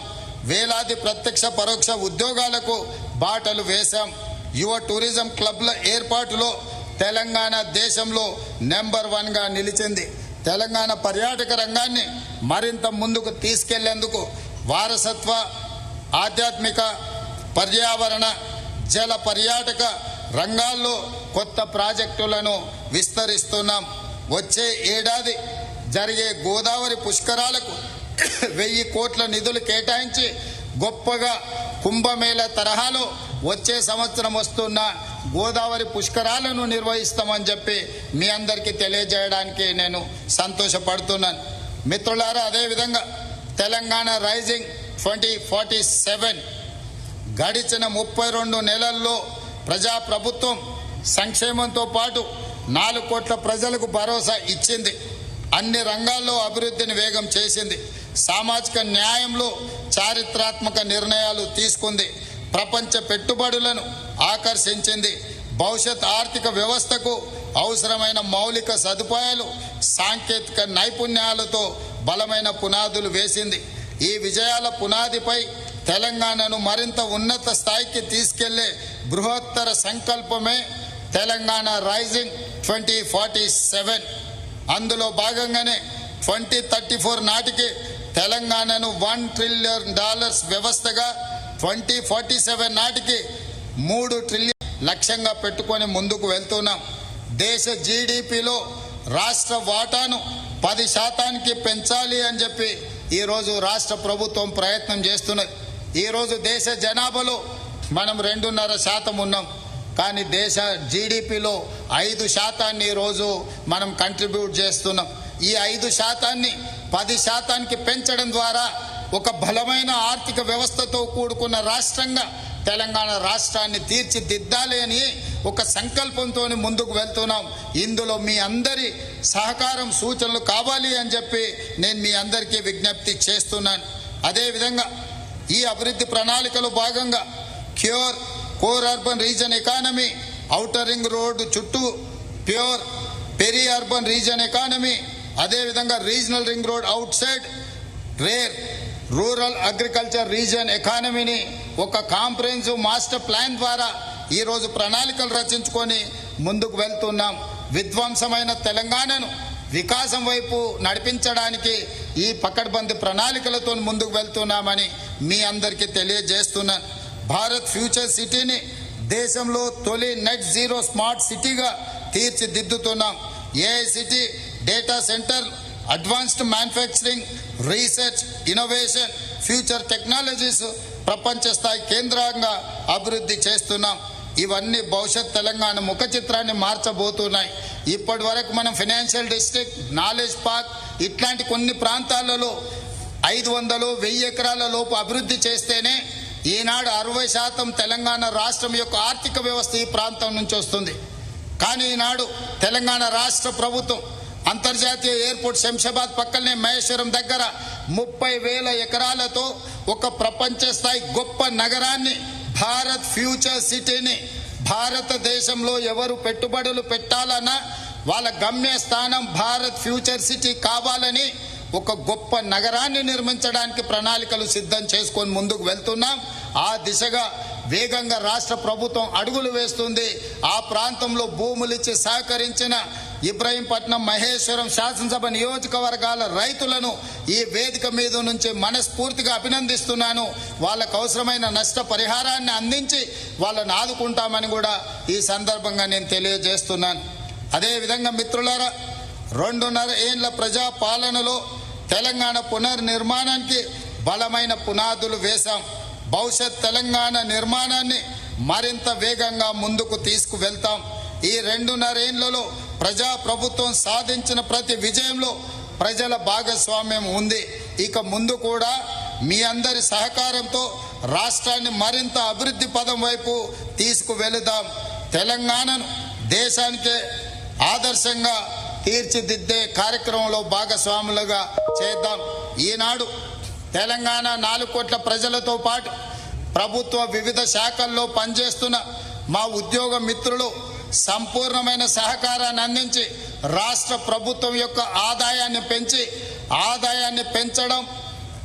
వేలాది ప్రత్యక్ష పరోక్ష ఉద్యోగాలకు బాటలు వేశాం. యువ టూరిజం క్లబ్ల ఏర్పాటులో తెలంగాణ దేశంలో నెంబర్ 1గా నిలిచింది. తెలంగాణ పర్యాటక రంగాన్ని మరింత ముందుకు తీసుకెళ్లేందుకు వారసత్వ, ఆధ్యాత్మిక, పర్యావరణ, జల పర్యాటక రంగాల్లో కొత్త ప్రాజెక్టులను విస్తరిస్తున్నాం. వచ్చే ఏడాది జరిగే గోదావరి పుష్కరాలకు 1,000 కోట్ల నిధులు కేటాయించి గొప్పగా కుంభమేళ తరహాలో వచ్చే సంవత్సరం వస్తున్న గోదావరి పుష్కరాలను నిర్వహిస్తామని చెప్పి మీ అందరికీ తెలియజేయడానికి నేను సంతోషపడుతున్నాను. మిత్రులారా, అదేవిధంగా తెలంగాణ రైజింగ్ 2047 గడిచిన 32 నెలల్లో ప్రజాప్రభుత్వం సంక్షేమంతో పాటు 4 కోట్ల ప్రజలకు భరోసా ఇచ్చింది. అన్ని రంగాల్లో అభివృద్ధిని వేగం చేసింది. సామాజిక న్యాయంలో చారిత్రాత్మక నిర్ణయాలు తీసుకుంది. ప్రపంచ పెట్టుబడులను ఆకర్షించింది. భవిష్యత్ ఆర్థిక వ్యవస్థకు అవసరమైన మౌలిక సదుపాయాలు, సాంకేతిక నైపుణ్యాలతో బలమైన పునాదులు వేసింది. ఈ విజయాల పునాదిపై తెలంగాణను మరింత ఉన్నత స్థాయికి తీసుకెళ్లే బృహత్తర సంకల్పమే తెలంగాణ రైజింగ్ 2047. అందులో భాగంగానే 2034 నాటికి తెలంగాణను $1 ట్రిలియన్ వ్యవస్థగా, 2047 నాటికి $3 ట్రిలియన్ లక్ష్యంగా పెట్టుకొని ముందుకు వెళ్తున్నాం. దేశ జీడిపిలో రాష్ట్ర వాటాను 10% పెంచాలి అని చెప్పి ఈరోజు రాష్ట్ర ప్రభుత్వం ప్రయత్నం చేస్తున్నది. ఈరోజు దేశ జనాభాలో మనం 2.5% ఉన్నాం. కానీ దేశ జీడిపిలో 5% ఈరోజు మనం కంట్రిబ్యూట్ చేస్తున్నాం. ఈ 5%ని 10%కి పెంచడం ద్వారా ఒక బలమైన ఆర్థిక వ్యవస్థతో కూడుకున్న రాష్ట్రంగా తెలంగాణ రాష్ట్రాన్ని తీర్చిదిద్దాలి అని ఒక సంకల్పంతో ముందుకు వెళ్తున్నాం. ఇందులో మీ అందరి సహకారం సూచనలు కావాలి అని చెప్పి నేను మీ అందరికీ విజ్ఞప్తి చేస్తున్నాను. అదేవిధంగా ఈ అభివృద్ధి ప్రణాళికలో భాగంగా cure core urban region economy, outer ring road చుట్టూ pure peri urban region economy, అదేవిధంగా regional ring road outside rare rural agriculture region ఎకానమీని ఒక కాంప్రహెన్సివ్ మాస్టర్ ప్లాన్ ద్వారా ఈరోజు ప్రణాళికలు రచించుకొని ముందుకు వెళ్తున్నాం. విధ్వంసమైన తెలంగాణను వికాసం వైపు నడిపించడానికి ఈ పకడ్బందీ ప్రణాళికలతో ముందుకు వెళ్తున్నామని మీ అందరికీ తెలియజేస్తున్నాను. భారత్ ఫ్యూచర్ సిటీని దేశంలో తొలి నెట్ జీరో స్మార్ట్ సిటీగా తీర్చిదిద్దుతున్నాం. AI city, data centre, advanced manufacturing, research, innovation, future technologies ప్రపంచ స్థాయి కేంద్రంగా అభివృద్ధి చేస్తున్నాం. ఇవన్నీ భవిష్యత్ తెలంగాణ ముఖ చిత్రాన్ని మార్చబోతున్నాయి. ఇప్పటి వరకు మనం ఫైనాన్షియల్ డిస్ట్రిక్ట్, నాలెడ్జ్ పార్క్ ఇట్లాంటి కొన్ని ప్రాంతాలలో 500-1000 ఎకరాల లోపు అభివృద్ధి చేస్తేనే ఈనాడు 60% తెలంగాణ రాష్ట్రం యొక్క ఆర్థిక వ్యవస్థ ఈ ప్రాంతం నుంచి వస్తుంది. కానీ ఈనాడు తెలంగాణ రాష్ట్ర ప్రభుత్వం అంతర్జాతీయ ఎయిర్పోర్ట్ శంషాబాద్ పక్కనే మహేశ్వరం దగ్గర 30,000 ఎకరాలతో ఒక ప్రపంచ స్థాయి గొప్ప నగరాన్ని, భారత్ ఫ్యూచర్ సిటీని, భారతదేశంలో ఎవరు పెట్టుబడులు పెట్టాలన్నా వాళ్ళ గమ్య స్థానం భారత్ ఫ్యూచర్ సిటీ కావాలని ఒక గొప్ప నగరాన్ని నిర్మించడానికి ప్రణాళికలు సిద్ధం చేసుకొని ముందుకు వెళ్తున్నాం. ఆ దిశగా వేగంగా రాష్ట్ర ప్రభుత్వం అడుగులు వేస్తుంది. ఆ ప్రాంతంలో భూములిచ్చి సహకరించిన ఇబ్రహీంపట్నం, మహేశ్వరం శాసనసభ నియోజకవర్గాల రైతులను ఈ వేదిక మీద నుంచి మనస్ఫూర్తిగా అభినందిస్తున్నాను. వాళ్ళకు అవసరమైన నష్టపరిహారాన్ని అందించి వాళ్ళని ఆదుకుంటామని కూడా ఈ సందర్భంగా నేను తెలియజేస్తున్నాను. అదేవిధంగా మిత్రులారా, 2.5 ఏళ్ల ప్రజా పాలనలో తెలంగాణ పునర్నిర్మాణానికి బలమైన పునాదులు వేశాం. భవిష్యత్ తెలంగాణ నిర్మాణాన్ని మరింత వేగంగా ముందుకు తీసుకువెళ్తాం. ఈ 2.5 ఏళ్లలో ప్రజా ప్రభుత్వం సాధించిన ప్రతి విజయంలో ప్రజల భాగస్వామ్యం ఉంది. ఇక ముందు కూడా మీ అందరి సహకారంతో రాష్ట్రాన్ని మరింత అభివృద్ధి పదం వైపు తీసుకువెళుదాం. తెలంగాణను దేశానికే ఆదర్శంగా తీర్చిదిద్దే కార్యక్రమంలో భాగస్వాములుగా చేద్దాం. ఈనాడు తెలంగాణ 4 కోట్ల ప్రజలతో పాటు ప్రభుత్వ వివిధ శాఖల్లో పనిచేస్తున్న మా ఉద్యోగ మిత్రులు సంపూర్ణమైన సహకారాన్ని అందించి రాష్ట్ర ప్రభుత్వం యొక్క ఆదాయాన్ని పెంచడం,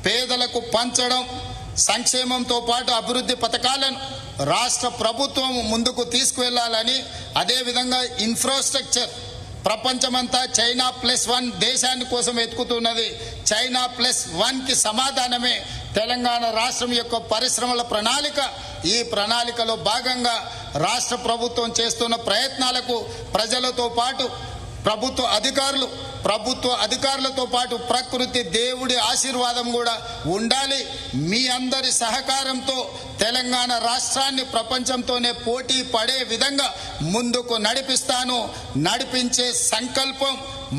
పేదలకు పంచడం, సంక్షేమంతో పాటు అభివృద్ధి పథకాలను రాష్ట్ర ప్రభుత్వం ముందుకు తీసుకువెళ్లాలని, అదేవిధంగా ఇన్ఫ్రాస్ట్రక్చర్ ప్రపంచమంతా చైనా +1 దేశాన్ని కోసం ఎత్తుకుతున్నది. చైనా +1కి సమాధానమే తెలంగాణ రాష్ట్రం యొక్క పరిశ్రమల ప్రణాళిక. ఈ ప్రణాళికలో భాగంగా రాష్ట్ర ప్రభుత్వం చేస్తున్న ప్రయత్నాలకు ప్రజలతో పాటు ప్రభుత్వ అధికారులతో పాటు ప్రకృతి దేవుడి ఆశీర్వాదం కూడా ఉండాలి. మీ అందరి సహకారంతో తెలంగాణ రాష్ట్రాన్ని ప్రపంచంతోనే పోటీ పడే విధంగా ముందుకు నడిపించే సంకల్పం,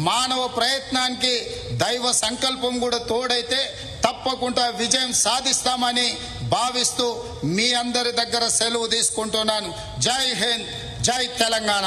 మానవ ప్రయత్నానికి దైవ సంకల్పం కూడా తోడైతే తప్పకుండా విజయం సాధిస్తామని భావిస్తూ మీ అందరి దగ్గర సెలవు తీసుకుంటున్నాను. జై హింద్, జై తెలంగాణ.